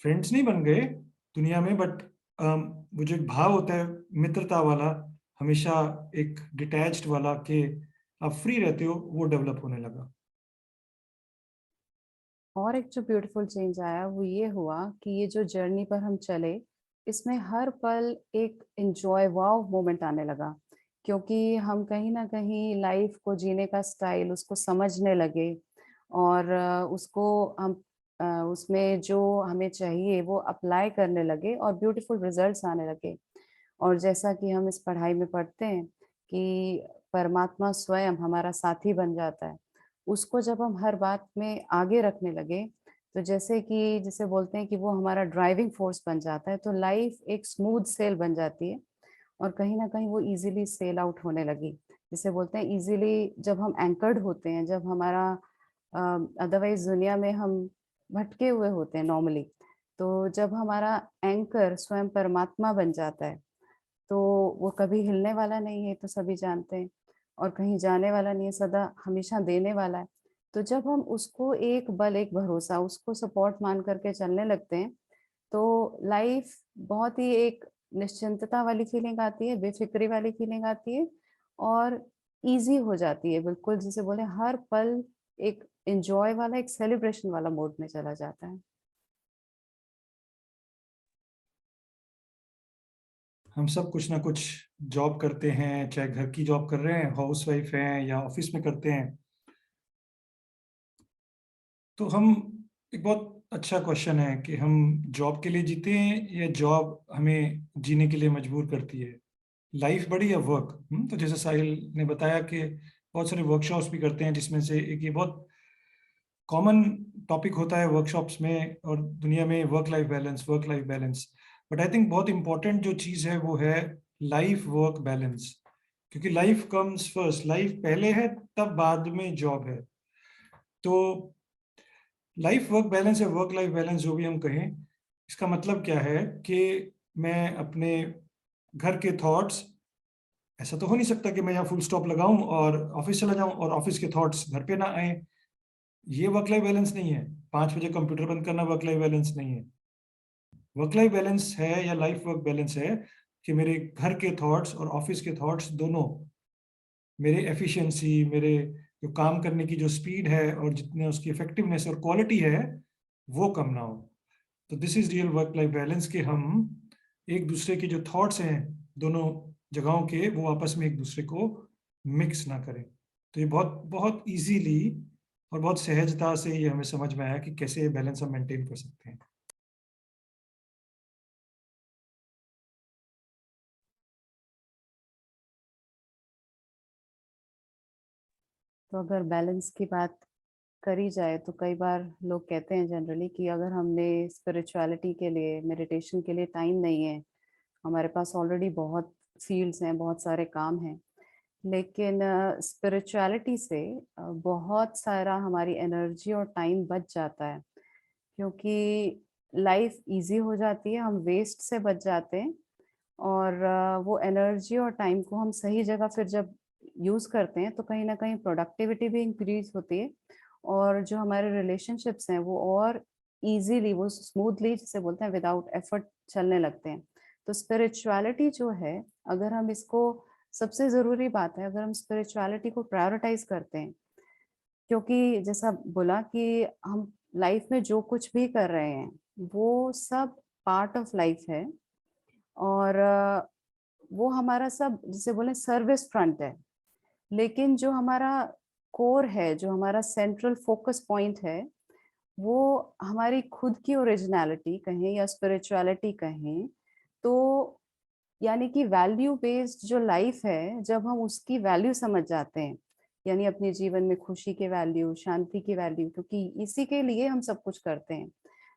फ्रेंड्स नहीं बन गए दुनिया में, बट वो जो एक भाव होता है मित्रता वाला, हमेशा एक डिटैच्ड वाला, कि आप फ्री रहते हो, वो डेवलप होने लगा। और एक जो ब्यूटीफुल चेंज आया वो ये हुआ कि ये जो जर्नी पर हम चले, इसमें हर पल एक एंजॉय वाव मोमेंट आने लगा, क्योंकि हम कहीं ना कहीं लाइफ को जीने का स्टाइल उसको समझने लगे और उसको हम उसमें जो हमें चाहिए वो अप्लाई करने लगे और ब्यूटीफुल रिजल्ट्स आने लगे। और जैसा कि हम इस पढ़ाई में पढ़ते हैं कि परमात्मा स्वयं हमारा साथी बन जाता है, उसको जब हम हर बात में आगे रखने लगे तो जैसे कि जिसे बोलते हैं कि वो हमारा ड्राइविंग फोर्स बन जाता है, तो लाइफ एक स्मूथ सेल बन जाती है और कहीं ना कहीं वो इजीली सेल आउट होने लगी। जिसे बोलते हैं इजीली, जब हम एंकर्ड होते हैं, जब हमारा अदरवाइज दुनिया में हम भटके हुए होते हैं नॉर्मली, तो जब हमारा एंकर स्वयं परमात्मा बन जाता है तो वो कभी हिलने वाला नहीं है, तो सभी जानते हैं, और कहीं जाने वाला नहीं है, सदा हमेशा देने वाला है। तो जब हम उसको एक बल, एक भरोसा, उसको सपोर्ट मान करके चलने लगते हैं तो लाइफ बहुत ही एक निश्चिंतता वाली फीलिंग आती है, बेफिक्री वाली फीलिंग आती है और इजी हो जाती है। बिल्कुल जिसे बोले हर पल एक एंजॉय वाला, एक सेलिब्रेशन वाला मोड में चला जाता है। हम सब कुछ ना कुछ जॉब करते हैं, चाहे घर की जॉब कर रहे हैं, हाउस वाइफ हैं, या ऑफिस में करते हैं। तो हम एक बहुत अच्छा क्वेश्चन है कि हम जॉब के लिए जीते हैं या जॉब हमें जीने के लिए मजबूर करती है, लाइफ बड़ी या वर्क। तो जैसे साहिल ने बताया कि बहुत सारे वर्कशॉप्स भी करते हैं, जिसमें से एक ये बहुत कॉमन टॉपिक होता है वर्कशॉप्स में और दुनिया में, work life balance. But I think बहुत इंपॉर्टेंट जो चीज़ है वो है लाइफ वर्क बैलेंस, क्योंकि लाइफ कम्स फर्स्ट, लाइफ पहले है तब बाद में जॉब है। तो लाइफ वर्क बैलेंस या वर्क लाइफ बैलेंस जो भी हम कहें, इसका मतलब क्या है कि मैं अपने घर के थॉट्स, ऐसा तो हो नहीं सकता कि मैं यहाँ फुल स्टॉप लगाऊं और ऑफिस चला जाऊं और ऑफिस के थॉट्स घर पे ना आए। ये वर्क लाइफ बैलेंस नहीं है। 5 बजे कंप्यूटर बंद करना वर्क लाइफ बैलेंस नहीं है। वर्क लाइफ बैलेंस है या लाइफ वर्क बैलेंस है कि मेरे घर के थॉट्स और ऑफिस के थॉट्स दोनों, मेरे एफिशिएंसी, मेरे जो काम करने की जो स्पीड है और जितने उसकी इफेक्टिवनेस और क्वालिटी है, वो कम ना हो। तो this is real work life balance, कि हम एक दूसरे के जो थॉट्स हैं दोनों जगहों के, वो आपस में एक दूसरे को मिक्स ना करें। तो ये बहुत बहुत इजीली और बहुत सहजता से ये हमें समझ में आया कि कैसे ये बैलेंस हम मेंटेन कर सकते हैं। तो अगर बैलेंस की बात करी जाए तो कई बार लोग कहते हैं जनरली कि अगर हमने स्पिरिचुअलिटी के लिए, मेडिटेशन के लिए टाइम नहीं है, हमारे पास ऑलरेडी बहुत फील्ड्स हैं, बहुत सारे काम हैं, लेकिन स्पिरिचुअलिटी से बहुत सारा हमारी एनर्जी और टाइम बच जाता है, क्योंकि लाइफ इजी हो जाती है, हम वेस्ट से बच जाते हैं और वो एनर्जी और टाइम को हम सही जगह फिर जब यूज़ करते हैं तो कहीं ना कहीं प्रोडक्टिविटी भी इंक्रीज होती है और जो हमारे रिलेशनशिप्स हैं वो और इजीली, वो स्मूथली, जिसे बोलते हैं विदाउट एफर्ट, चलने लगते हैं। तो स्पिरिचुअलिटी जो है, अगर हम इसको, सबसे ज़रूरी बात है अगर हम स्पिरिचुअलिटी को प्रायोरिटाइज करते हैं, क्योंकि जैसा बोला कि हम लाइफ में जो कुछ भी कर रहे हैं वो सब पार्ट ऑफ लाइफ है और वो हमारा सब, जिसे बोले सर्विस फ्रंट है, लेकिन जो हमारा कोर है, जो हमारा सेंट्रल फोकस पॉइंट है, वो हमारी खुद की ओरिजिनलिटी कहें या स्पिरिचुअलिटी कहें, तो यानी कि वैल्यू बेस्ड जो लाइफ है, जब हम उसकी वैल्यू समझ जाते हैं, यानी अपने जीवन में खुशी की वैल्यू, शांति की वैल्यू, क्योंकि इसी के लिए हम सब कुछ करते हैं,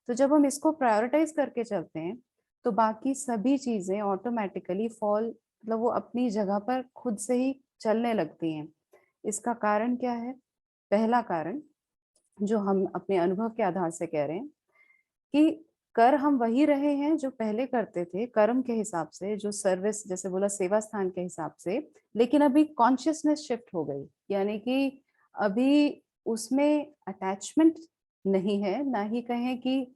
तो जब हम इसको प्रायोरिटाइज करके चलते हैं तो बाकी सभी चीजें ऑटोमेटिकली फॉल, मतलब वो अपनी जगह पर खुद से ही चलने लगती हैं। इसका कारण क्या है? पहला कारण, जो हम अपने अनुभव के आधार से कह रहे हैं, कि कर हम वही रहे हैं जो पहले करते थे, कर्म के हिसाब से, जो सर्विस, जैसे बोला सेवा स्थान के हिसाब से, लेकिन अभी कॉन्शियसनेस शिफ्ट हो गई, यानी कि अभी उसमें अटैचमेंट नहीं है, ना ही कहें कि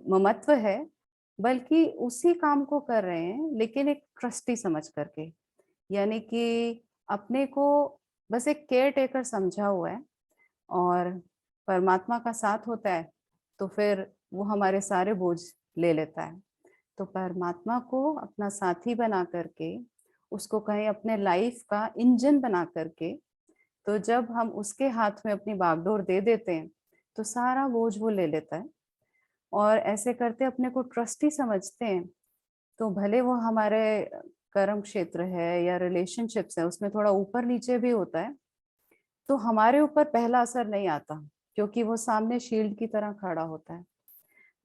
ममत्व है, बल्कि उसी काम को कर रहे हैं लेकिन एक ट्रस्टी समझ करके, यानी कि अपने को बस एक केयर टेकर समझा हुआ है और परमात्मा का साथ होता है तो फिर वो हमारे सारे बोझ ले लेता है। तो परमात्मा को अपना साथी बना करके, उसको कहें अपने लाइफ का इंजन बना करके, तो जब हम उसके हाथ में अपनी बागडोर दे देते हैं तो सारा बोझ वो ले लेता है। और ऐसे करते अपने को ट्रस्टी समझते हैं, तो भले वो हमारे कर्म क्षेत्र है या रिलेशनशिप्स है, उसमें थोड़ा ऊपर नीचे भी होता है, तो हमारे ऊपर पहला असर नहीं आता, क्योंकि वो सामने शील्ड की तरह खड़ा होता है।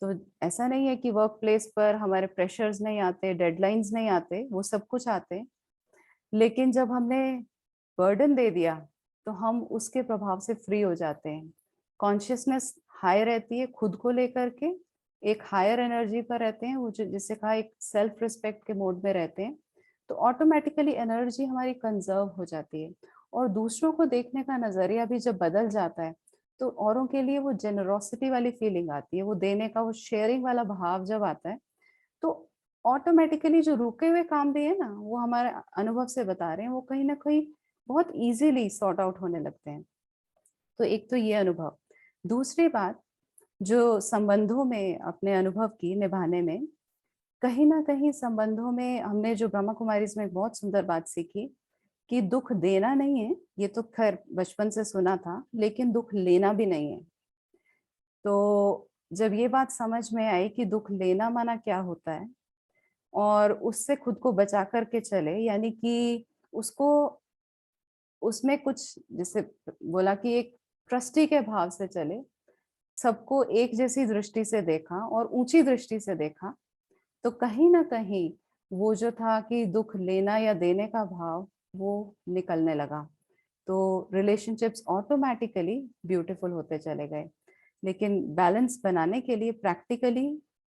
तो ऐसा नहीं है कि वर्क प्लेस पर हमारे प्रेशर्स नहीं आते, डेडलाइंस नहीं आते, वो सब कुछ आते हैं, लेकिन जब हमने बर्डन दे दिया तो हम उसके प्रभाव से फ्री हो जाते हैं। कॉन्शियसनेस हाई रहती है खुद को लेकर के, एक हायर एनर्जी पर रहते हैं, वो जिससे कहा एक सेल्फ रिस्पेक्ट के मोड में रहते हैं, तो ऑटोमेटिकली एनर्जी हमारी कंजर्व हो जाती है और दूसरों को देखने का नजरिया भी जब बदल जाता है तो औरों के लिए वो जेनरोसिटी वाली फीलिंग आती है, वो देने का, वो शेयरिंग वाला भाव जब आता है, तो ऑटोमेटिकली जो रुके हुए काम भी है ना, वो हमारे अनुभव से बता रहे हैं, वो कहीं ना कहीं बहुत इजीली सॉर्ट आउट होने लगते हैं। तो एक तो ये अनुभव। दूसरी बात, जो संबंधों में अपने अनुभव की निभाने में, कहीं ना कहीं संबंधों में हमने जो ब्रह्मा कुमारीज में एक बहुत सुंदर बात सीखी कि दुख देना नहीं है, ये तो खैर बचपन से सुना था, लेकिन दुख लेना भी नहीं है। तो जब ये बात समझ में आई कि दुख लेना माना क्या होता है और उससे खुद को बचा करके चले, यानी कि उसको उसमें कुछ जैसे बोला कि एक ट्रस्टी के भाव से चले, सबको एक जैसी दृष्टि से देखा और ऊंची दृष्टि से देखा, तो कहीं ना कहीं वो जो था कि दुख लेना या देने का भाव वो निकलने लगा। तो रिलेशनशिप्स ऑटोमेटिकली ब्यूटीफुल होते चले गए। लेकिन बैलेंस बनाने के लिए प्रैक्टिकली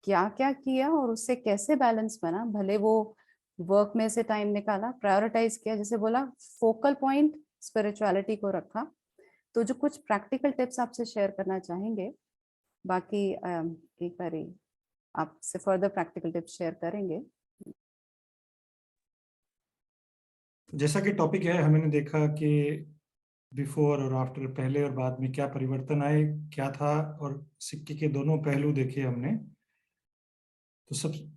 क्या क्या किया और उससे कैसे बैलेंस बना, भले वो वर्क में से टाइम निकाला, प्रायोरिटाइज किया, जैसे बोला फोकल पॉइंट स्पिरिचुअलिटी को रखा। तो जो कुछ प्रैक्टिकल टिप्स आपसे शेयर करना चाहेंगे, बाकी एक बारी आपसे फर्दर प्रैक्टिकल टिप्स शेयर करेंगे। जैसा कि टॉपिक है, हमने देखा कि बिफोर और आफ्टर, पहले और बाद में क्या परिवर्तन आए, क्या था, और सिक्के के दोनों पहलू देखे हमने।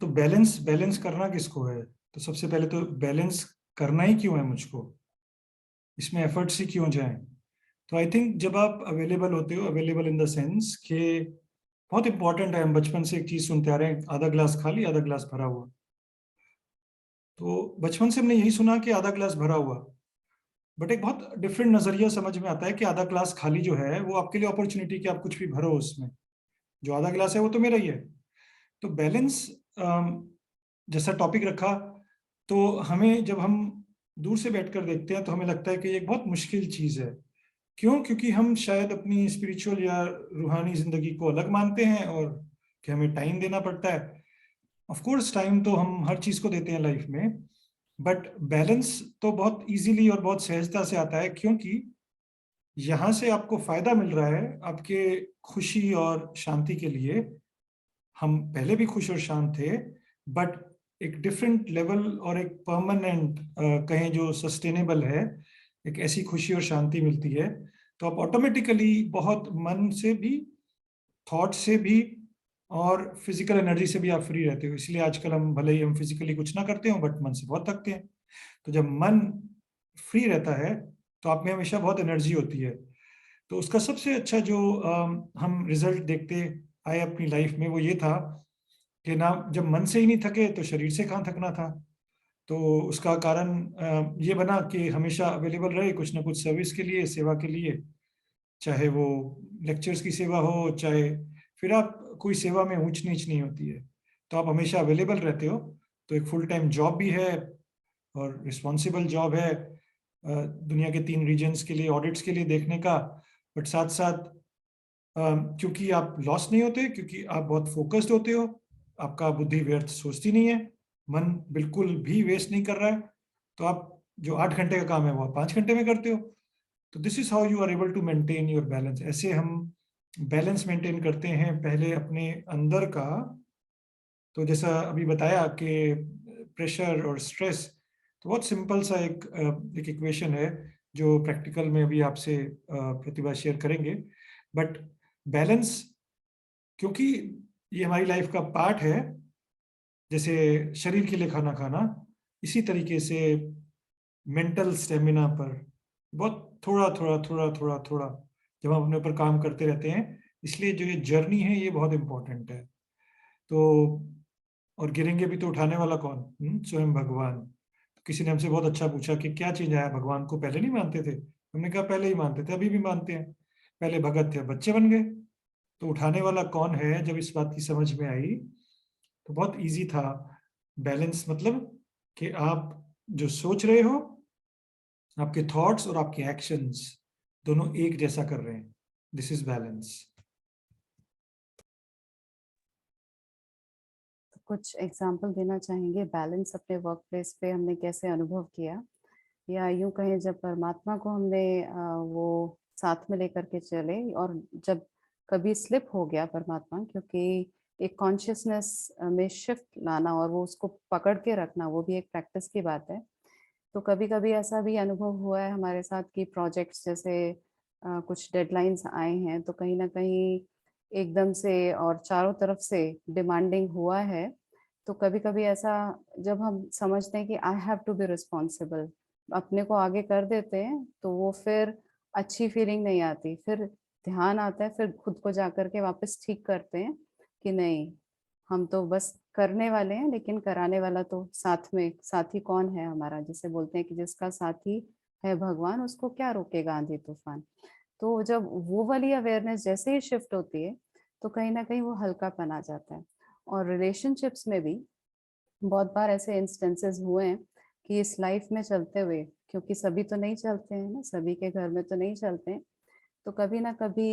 तो बैलेंस बैलेंस करना किसको है? तो सबसे पहले तो बैलेंस करना ही क्यों है मुझको, इसमें एफर्ट्स ही क्यों जाएं? तो आई थिंक जब आप अवेलेबल होते हो, अवेलेबल इन द सेंस कि बहुत इंपॉर्टेंट है, हम बचपन से एक चीज सुनते आ रहे हैं, आधा ग्लास खाली आधा ग्लास भरा हुआ। तो बचपन से हमने यही सुना कि आधा ग्लास भरा हुआ, बट एक बहुत डिफरेंट नजरिया समझ में आता है कि आधा ग्लास खाली जो है वो आपके लिए अपॉर्चुनिटी कि आप कुछ भी भरो उसमें, जो आधा ग्लास है वो तो मेरा ही है। तो बैलेंस जैसा टॉपिक रखा, तो हमें जब हम दूर से बैठकर देखते हैं तो हमें लगता है कि ये एक बहुत मुश्किल चीज है। क्यों? क्योंकि हम शायद अपनी स्पिरिचुअल या रूहानी जिंदगी को अलग मानते हैं और कि हमें टाइम देना पड़ता है। ऑफ कोर्स टाइम तो हम हर चीज को देते हैं लाइफ में, बट बैलेंस तो बहुत इजीली और बहुत सहजता से आता है, क्योंकि यहाँ से आपको फायदा मिल रहा है आपके खुशी और शांति के लिए। हम पहले भी खुश और शांत थे, बट एक डिफरेंट लेवल और एक परमानेंट, कहें जो सस्टेनेबल है, एक ऐसी खुशी और शांति मिलती है। तो आप ऑटोमेटिकली बहुत मन से भी, थॉट से भी और फिजिकल एनर्जी से भी आप फ्री रहते हो। इसलिए आजकल हम भले ही हम फिजिकली कुछ ना करते हो, बट मन से बहुत थकते हैं। तो जब मन फ्री रहता है तो आप में हमेशा बहुत एनर्जी होती है। तो उसका सबसे अच्छा जो हम रिजल्ट देखते आए अपनी लाइफ में, वो ये था कि ना, जब मन से ही नहीं थके तो शरीर से कहाँ थकना था। तो उसका कारण ये बना कि हमेशा अवेलेबल रहे कुछ ना कुछ सर्विस के लिए, सेवा के लिए, चाहे वो लेक्चर्स की सेवा हो, चाहे फिर आप कोई सेवा में ऊंच नीच नहीं होती है, तो आप हमेशा अवेलेबल रहते हो। तो एक फुल टाइम जॉब भी है और रिस्पॉन्सिबल जॉब है, दुनिया के 3 रीजन्स के लिए ऑडिट्स के लिए देखने का। बट साथ साथ क्योंकि आप लॉस नहीं होते, क्योंकि आप बहुत फोकस्ड होते हो, आपका बुद्धि व्यर्थ सोचती नहीं है, मन बिल्कुल भी वेस्ट नहीं कर रहा है, तो आप जो 8 घंटे का काम है वो आप 5 घंटे में करते हो। तो this is how you are able to maintain your balance. ऐसे हम बैलेंस मेंटेन करते हैं पहले अपने अंदर का। तो जैसा अभी बताया कि प्रेशर और स्ट्रेस, तो बहुत सिंपल सा एक इक्वेशन है जो प्रैक्टिकल में अभी आपसे प्रतिभा शेयर करेंगे। बट बैलेंस, क्योंकि ये हमारी लाइफ का पार्ट है, जैसे शरीर के लिए खाना खाना, इसी तरीके से मेंटल स्टेमिना पर बहुत थोड़ा थोड़ा थोड़ा थोड़ा थोड़ा जब हम अपने ऊपर काम करते रहते हैं, इसलिए जो ये जर्नी है ये बहुत इंपॉर्टेंट है। तो और गिरेंगे भी तो उठाने वाला कौन? स्वयं भगवान। तो किसी ने हमसे बहुत अच्छा पूछा कि क्या चेंज आया, भगवान को पहले नहीं मानते थे? हमने कहा पहले ही मानते थे, अभी भी मानते हैं। पहले भगत थे, बच्चे बन गए। तो उठाने वाला कौन है? जब इस बात की समझ में आई तो बहुत इजी था। बैलेंस मतलब कि आप जो सोच रहे हो, आपके थॉट्स और आपके एक्शंस दोनों एक जैसा कर रहे हैं। This is balance. कुछ एग्जाम्पल देना चाहेंगे बैलेंस अपने वर्क प्लेस पे हमने कैसे अनुभव किया, या यूं कहें जब परमात्मा को हमने वो साथ में लेकर के चले, और जब कभी स्लिप हो गया परमात्मा, क्योंकि एक कॉन्शियसनेस में शिफ्ट लाना और वो उसको पकड़ के रखना वो भी एक प्रैक्टिस की बात है। तो कभी कभी ऐसा भी अनुभव हुआ है हमारे साथ कि प्रोजेक्ट्स जैसे कुछ डेडलाइंस आए हैं तो कहीं ना कहीं एकदम से और चारों तरफ से डिमांडिंग हुआ है। तो कभी कभी ऐसा जब हम समझते हैं कि I have to be responsible, अपने को आगे कर देते हैं, तो वो फिर अच्छी फीलिंग नहीं आती। फिर ध्यान आता है, फिर खुद को जाकर के वापस ठीक करते हैं कि नहीं, हम तो बस करने वाले हैं, लेकिन कराने वाला तो साथ में, साथी कौन है हमारा, जिसे बोलते हैं कि जिसका साथी है भगवान, उसको क्या रोकेगा आंधी तूफान। तो जब वो वाली अवेयरनेस जैसे ही शिफ्ट होती है, तो कहीं ना कहीं वो हल्कापन आ जाता है। और रिलेशनशिप्स में भी बहुत बार ऐसे इंस्टेंसेस हुए हैं कि इस लाइफ में चलते हुए, क्योंकि सभी तो नहीं चलते हैं ना, सभी के घर में तो नहीं चलते हैं, तो कभी ना कभी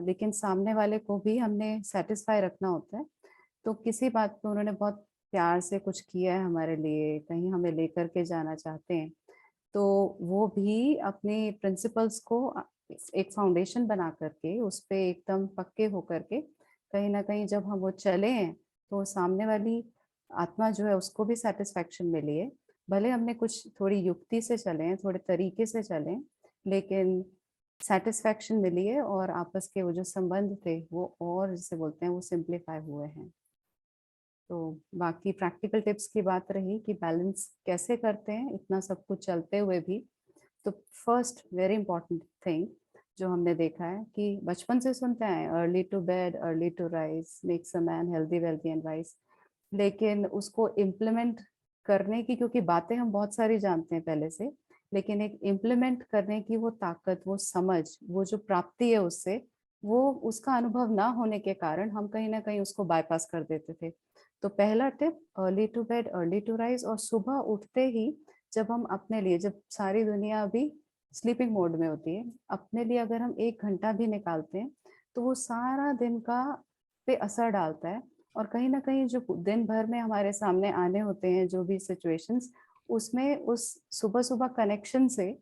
लेकिन सामने वाले को भी हमने सेटिस्फाई रखना होता है। तो किसी बात पे उन्होंने बहुत प्यार से कुछ किया है हमारे लिए, कहीं हमें लेकर के जाना चाहते हैं, तो वो भी अपनी प्रिंसिपल्स को एक फाउंडेशन बना करके उस पे एकदम पक्के होकर के, कहीं ना कहीं जब हम वो चले हैं, तो सामने वाली आत्मा जो है उसको भी सेटिस्फेक्शन मिली है। भले हमने कुछ थोड़ी युक्ति से चले हैं, थोड़े तरीके से चले हैं, लेकिन सेटिस्फेक्शन मिली है, और आपस के वो जो संबंध थे वो, और जिसे बोलते हैं, वो सिंप्लीफाई हुए हैं। तो बाकी प्रैक्टिकल टिप्स की बात रही कि बैलेंस कैसे करते हैं इतना सब कुछ चलते हुए भी। तो फर्स्ट वेरी इंपॉर्टेंट थिंग जो हमने देखा है कि बचपन से सुनते हैं, early to bed early to rise makes a man healthy wealthy and wise, लेकिन उसको इम्प्लीमेंट करने की, क्योंकि बातें हम बहुत सारी जानते हैं पहले से, लेकिन एक इम्प्लीमेंट करने की वो ताकत, वो समझ, वो जो प्राप्ति है उससे, वो उसका अनुभव ना होने के कारण हम कहीं ना कहीं उसको बाईपास कर देते थे। तो पहला tip, early to bed early to rise, और सुबह उठते ही जब हम अपने लिए, जब सारी दुनिया अभी स्लीपिंग मोड में होती है, अपने लिए अगर हम 1 घंटा भी निकालते हैं, तो वो सारा दिन का पे असर डालता है। और कहीं ना कहीं जो दिन भर में हमारे सामने आने होते हैं जो भी सिचुएशंस, उसमें उस सुबह सुबह कनेक्शन से,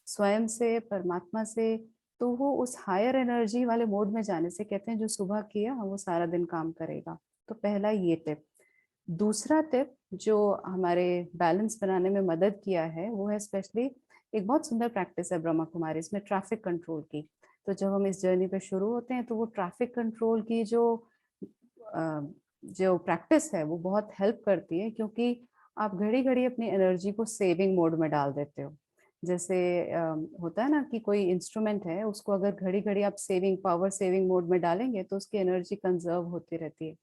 स्वयं से, परमात्मा से, तो वो उस हायर एनर्जी वाले मोड में जाने से, कहते हैं जो सुबह किया वो सारा दिन काम करेगा। तो पहला ये टिप। दूसरा टिप जो हमारे बैलेंस बनाने में मदद किया है, वो है स्पेशली एक बहुत सुंदर प्रैक्टिस है ब्रह्मा कुमारी इसमें, ट्रैफिक कंट्रोल की। तो जब हम इस जर्नी पे शुरू होते हैं, तो वो ट्रैफिक कंट्रोल की जो प्रैक्टिस है वो बहुत हेल्प करती है, क्योंकि आप घड़ी घड़ी अपनी एनर्जी को सेविंग मोड में डाल देते हो। जैसे होता है ना कि कोई इंस्ट्रूमेंट है, उसको अगर घड़ी घड़ी आप सेविंग, पावर सेविंग मोड में डालेंगे, तो उसकी एनर्जी कंजर्व होती रहती है।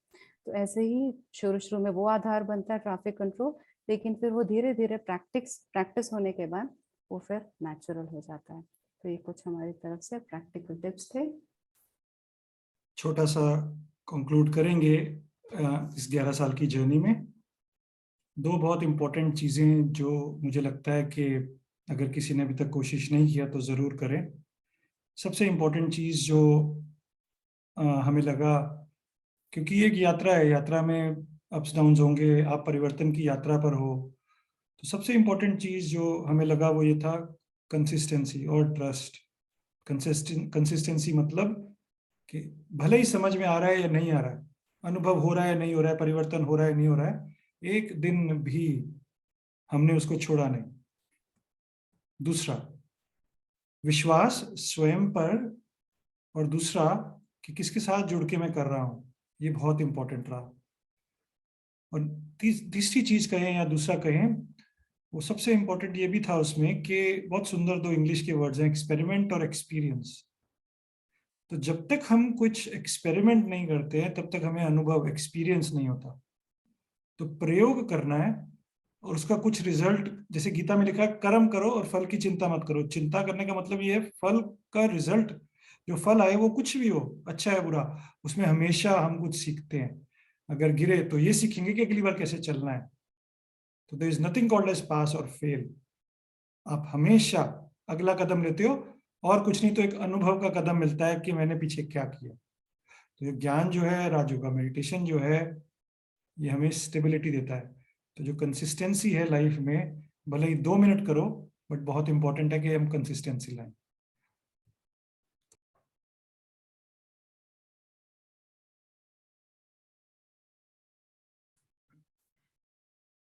तो ऐसे ही शुरू शुरू में वो आधार बनता है ट्रैफिक कंट्रोल, लेकिन फिर वो धीरे धीरे प्रैक्टिस प्रैक्टिस होने के बाद वो फिर नेचुरल हो जाता है। तो ये कुछ हमारी तरफ से प्रैक्टिकल टिप्स थे। छोटा सा कंक्लूड करेंगे इस 11 साल की जर्नी में। दो बहुत इम्पोर्टेंट चीज़ें जो मुझे लगता है कि अगर किसी ने अभी तक कोशिश नहीं किया तो ज़रूर करें। सबसे इम्पोर्टेंट चीज़ जो हमें लगा, क्योंकि ये एक यात्रा है, यात्रा में अप्स डाउन्स होंगे, आप परिवर्तन की यात्रा पर हो, तो सबसे इम्पोर्टेंट चीज़ जो हमें लगा वो ये था, कंसिस्टेंसी और ट्रस्ट। कंसिस्टेंसी मतलब कि भले ही समझ में आ रहा है या नहीं आ रहा है, अनुभव हो रहा है या नहीं हो रहा है, परिवर्तन हो रहा है नहीं हो रहा है, एक दिन भी हमने उसको छोड़ा नहीं। दूसरा, विश्वास स्वयं पर, और दूसरा कि किसके साथ जुड़ के मैं कर रहा हूँ, ये बहुत इंपॉर्टेंट रहा। और तीसरी चीज कहें या दूसरा कहें, वो सबसे इंपॉर्टेंट ये भी था उसमें कि बहुत सुंदर दो इंग्लिश के वर्ड्स हैं, एक्सपेरिमेंट और एक्सपीरियंस। तो जब तक हम कुछ एक्सपेरिमेंट नहीं करते हैं तब तक हमें अनुभव, एक्सपीरियंस नहीं होता। तो प्रयोग करना है और उसका कुछ रिजल्ट, जैसे गीता में लिखा है, कर्म करो और फल की चिंता मत करो। चिंता करने का मतलब ये है फल का रिजल्ट, जो फल आए वो कुछ भी हो, अच्छा है बुरा, उसमें हमेशा हम कुछ सीखते हैं। अगर गिरे तो ये सीखेंगे कि अगली बार कैसे चलना है। तो there is nothing called as pass और फेल। आप हमेशा अगला कदम लेते हो, और कुछ नहीं तो एक अनुभव का कदम मिलता है कि मैंने पीछे क्या किया। तो ये ज्ञान जो है, राजयोगा मेडिटेशन जो है, ये हमें स्टेबिलिटी देता है। तो जो कंसिस्टेंसी है लाइफ में, भले ही 2 मिनट करो, बट बहुत इंपॉर्टेंट है कि हम कंसिस्टेंसी लाएं।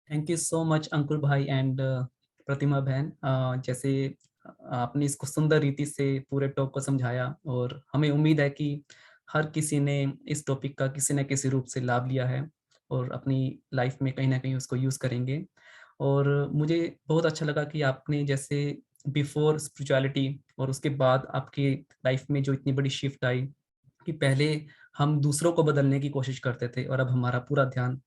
थैंक यू सो मच अंकुर भाई एंड प्रतिमा बहन। जैसे आपने इसको सुंदर रीति से पूरे टॉप को समझाया, और हमें उम्मीद है कि हर किसी ने इस टॉपिक का किसी न किसी रूप से लाभ लिया है और अपनी लाइफ में कहीं ना कहीं उसको यूज करेंगे। और मुझे बहुत अच्छा लगा कि आपने जैसे बिफोर स्पिरिचुअलिटी और उसके बाद आपकी लाइफ में जो इतनी बड़ी शिफ्ट आई कि पहले हम दूसरों को बदलने की कोशिश करते थे और अब हमारा पूरा ध्यान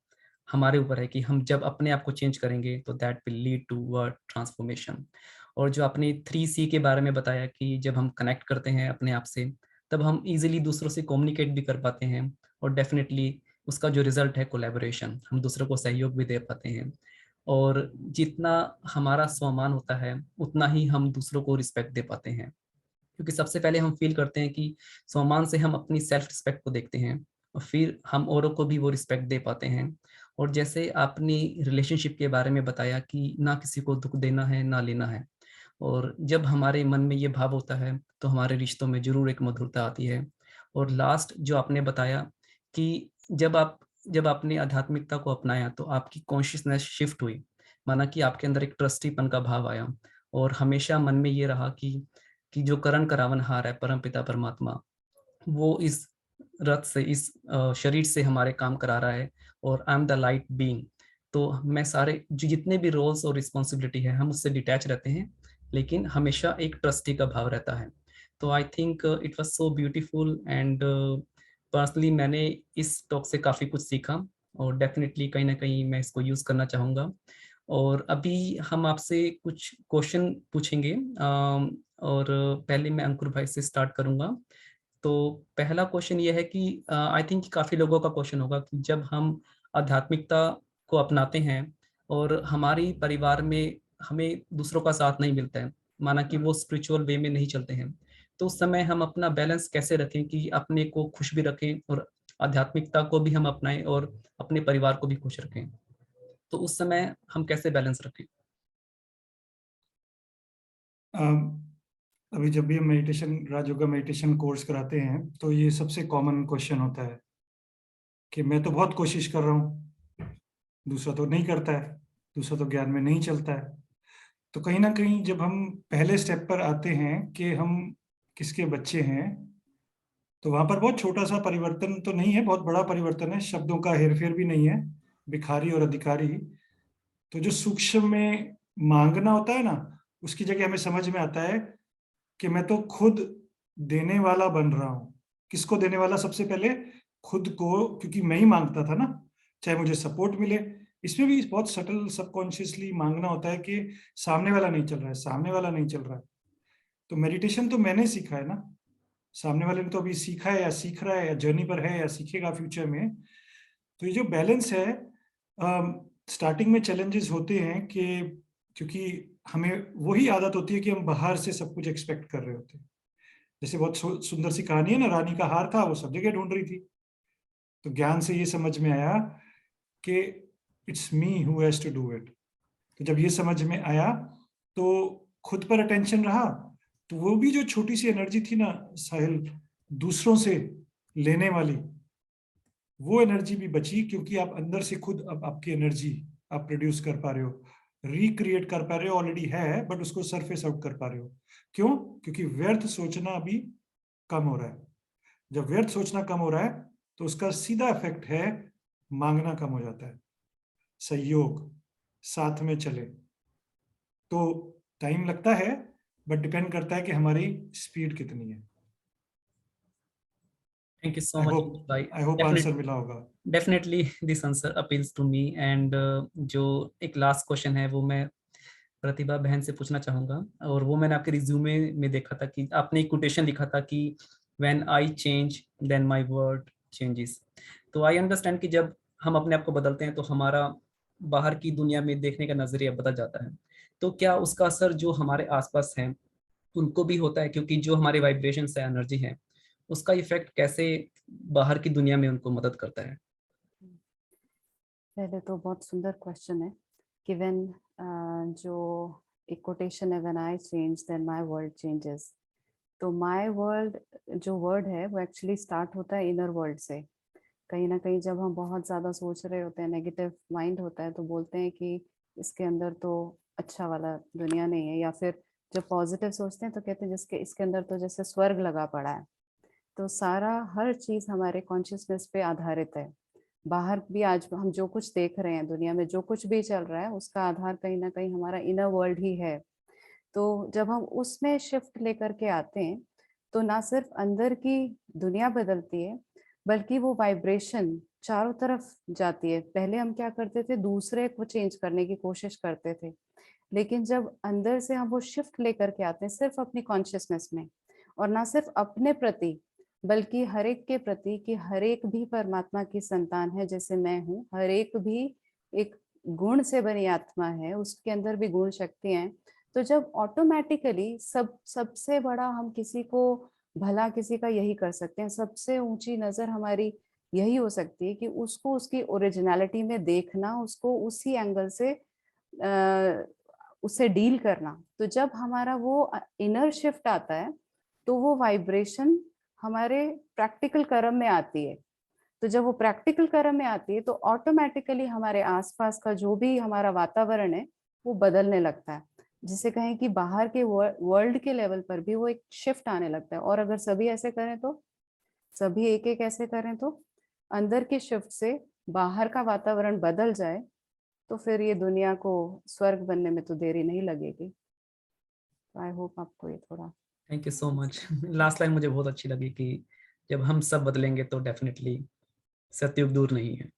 हमारे ऊपर है कि हम जब अपने आप को चेंज करेंगे तो that will lead to world transformation. और जो आपने 3C के बारे में बताया कि जब हम कनेक्ट करते हैं अपने आप से तब हम इजीली दूसरों से कम्युनिकेट भी कर पाते हैं और डेफिनेटली उसका जो रिजल्ट है कोलैबोरेशन, हम दूसरों को सहयोग भी दे पाते हैं। और जितना हमारा सम्मान होता है उतना ही हम दूसरों को रिस्पेक्ट दे पाते हैं, क्योंकि सबसे पहले हम फील करते हैं कि सम्मान से हम अपनी सेल्फ रिस्पेक्ट को देखते हैं और फिर हम औरों को भी वो रिस्पेक्ट दे पाते हैं। और जैसे आपने रिलेशनशिप के बारे में बताया कि ना किसी को दुख देना है ना लेना है, और जब हमारे मन में ये भाव होता है तो हमारे रिश्तों में जरूर एक मधुरता आती है। और लास्ट जो आपने बताया कि जब आपने आध्यात्मिकता को अपनाया तो आपकी कॉन्शियसनेस शिफ्ट हुई, माना कि आपके अंदर एक ट्रस्टीपन का भाव आया और हमेशा मन में ये रहा कि जो करण करावनहार है परम पिता परमात्मा, वो इस रथ से इस शरीर से हमारे काम करा रहा है और I am the light being. तो मैं सारे जो जितने भी रोल्स और रिस्पॉन्सिबिलिटी है हम उससे डिटैच रहते हैं, लेकिन हमेशा एक ट्रस्टी का भाव रहता है। तो I think it was so beautiful and personally मैंने इस टॉक से काफ़ी कुछ सीखा और डेफिनेटली कहीं ना कहीं मैं इसको यूज़ करना चाहूँगा। और अभी हम आपसे कुछ क्वेश्चन पूछेंगे और पहले मैं अंकुर भाई से स्टार्ट करूँगा। तो पहला क्वेश्चन ये है कि आई थिंक काफ़ी लोगों का क्वेश्चन होगा कि जब हम आध्यात्मिकता को अपनाते हैं और हमारी परिवार में हमें दूसरों का साथ नहीं मिलता है, माना कि वो स्पिरिचुअल वे में नहीं चलते हैं, तो उस समय हम अपना बैलेंस कैसे रखें कि अपने को खुश भी रखें और आध्यात्मिकता को भी हम अपनाएं और अपने परिवार को भी खुश रखें, तो उस समय हम कैसे बैलेंस रखें? अभी जब भी हम मेडिटेशन, राजयोगा मेडिटेशन कोर्स कराते हैं तो ये सबसे कॉमन क्वेश्चन होता है कि मैं तो बहुत कोशिश कर रहा हूँ, दूसरा तो नहीं करता है, दूसरा तो ज्ञान में नहीं चलता है। तो कहीं ना कहीं जब हम पहले स्टेप पर आते हैं कि हम किसके बच्चे हैं, तो वहां पर बहुत छोटा सा परिवर्तन तो नहीं है, बहुत बड़ा परिवर्तन है, शब्दों का हेरफेर भी नहीं है, भिखारी और अधिकारी। तो जो सूक्ष्म में मांगना होता है ना, उसकी जगह हमें समझ में आता है कि मैं तो खुद देने वाला बन रहा हूं। किसको देने वाला? सबसे पहले खुद को, क्योंकि मैं ही मांगता था ना, चाहे मुझे सपोर्ट मिले। इसमें भी बहुत सटल सबकॉन्शियसली मांगना होता है कि सामने वाला नहीं चल रहा है, सामने वाला नहीं चल रहा है। तो मेडिटेशन तो मैंने सीखा है ना, सामने वाले ने तो अभी सीखा है या सीख रहा है या जर्नी पर है या सीखेगा फ्यूचर में। तो ये जो बैलेंस है, स्टार्टिंग में चैलेंजेस होते हैं कि क्योंकि हमें वही आदत होती है कि हम बाहर से सब कुछ एक्सपेक्ट कर रहे होते हैं। जैसे बहुत सुंदर सी कहानी है ना, रानी का हार था, वो सब जगह ढूंढ रही थी। तो ज्ञान से ये समझ में आया कि it's me who has to do it. तो जब ये समझ में आया तो खुद पर अटेंशन रहा, तो वो भी जो छोटी सी एनर्जी थी ना साहिल, दूसरों से लेने वाली, वो एनर्जी भी बची, क्योंकि आप अंदर से खुद अब आपकी एनर्जी आप प्रोड्यूस कर पा रहे हो, रिक्रिएट कर पा रहे हो, ऑलरेडी है बट उसको सरफेस आउट कर पा रहे हो। क्यों? क्योंकि व्यर्थ सोचना अभी कम हो रहा है। जब व्यर्थ सोचना कम हो रहा है तो उसका सीधा इफेक्ट है मांगना कम हो जाता है, सहयोग, साथ में चले। तो टाइम लगता है बट डिपेंड करता है कि हमारी स्पीड कितनी है। Thank you so I much hope भाई। आई होप आंसर मिला होगा। Definitely this answer appeals to me and जो एक लास्ट क्वेश्चन है वो मैं प्रतिभा बहन से पूछना चाहूंगा, और वो मैंने आपके रिज्यूमे में देखा था कि आपने एक कोटेशन लिखा था कि when I change then my world changes. तो आई अंडरस्टैंड कि जब हम अपने आप को बदलते हैं तो हमारा बाहर की दुनिया में देखने का नजरिया बदल जाता है। तो क्या उसका असर जो हमारे आसपास है उनको भी होता है, क्योंकि जो हमारे वाइब्रेशंस है, एनर्जी है, उसका इफेक्ट कैसे बाहर की दुनिया में उनको मदद करता है? पहले तो बहुत सुंदर क्वेश्चन है कि व्हेन जो एक कोटेशन है, when I change then my world changes. तो माय वर्ल्ड जो वर्ड है वो एक्चुअली स्टार्ट होता है इनर वर्ल्ड से। कहीं ना कहीं जब हम बहुत ज़्यादा सोच रहे होते हैं, नेगेटिव माइंड होता है, तो बोलते हैं कि इसके अंदर तो अच्छा वाला दुनिया नहीं है, या फिर जब पॉजिटिव सोचते हैं तो कहते हैं जिसके इसके अंदर तो जैसे स्वर्ग लगा पड़ा है। तो सारा हर चीज़ हमारे कॉन्शियसनेस पे आधारित है। बाहर भी आज हम जो कुछ देख रहे हैं, दुनिया में जो कुछ भी चल रहा है, उसका आधार कहीं ना कहीं हमारा इनर वर्ल्ड ही है। तो जब हम उसमें शिफ्ट लेकर के आते हैं तो ना सिर्फ अंदर की दुनिया बदलती है बल्कि वो वाइब्रेशन चारों तरफ जाती है। पहले हम क्या करते थे, दूसरे को चेंज करने की कोशिश करते थे, लेकिन जब अंदर से हम वो शिफ्ट लेकर के आते हैं सिर्फ अपनी कॉन्शियसनेस में, और ना सिर्फ अपने प्रति बल्कि हर एक के प्रति, कि हर एक भी परमात्मा की संतान है जैसे मैं हूँ, हर एक भी एक गुण से बनी आत्मा है, उसके अंदर भी गुण शक्तियां हैं। तो जब ऑटोमेटिकली सबसे बड़ा हम किसी को भला किसी का यही कर सकते हैं, सबसे ऊंची नजर हमारी यही हो सकती है कि उसको उसकी ओरिजिनलिटी में देखना, उसको उसी एंगल से उससे डील करना। तो जब हमारा वो इनर शिफ्ट आता है तो वो वाइब्रेशन हमारे प्रैक्टिकल कर्म में आती है। तो जब वो प्रैक्टिकल कर्म में आती है तो ऑटोमेटिकली हमारे आसपास का जो भी हमारा वातावरण है वो बदलने लगता है। जिसे कहें कि बाहर के वर्ल्ड के लेवल पर भी वो एक शिफ्ट आने लगता है। और अगर सभी ऐसे करें तो, सभी एक एक ऐसे करें तो अंदर के शिफ्ट से बाहर का वातावरण बदल जाए तो फिर ये दुनिया को स्वर्ग बनने में तो देरी नहीं लगेगी। आई होप आपको ये थोड़ा thank you so much. Last line मुझे बहुत अच्छी लगी कि जब हम सब बदलेंगे तो डेफिनेटली सतयुग दूर नहीं है।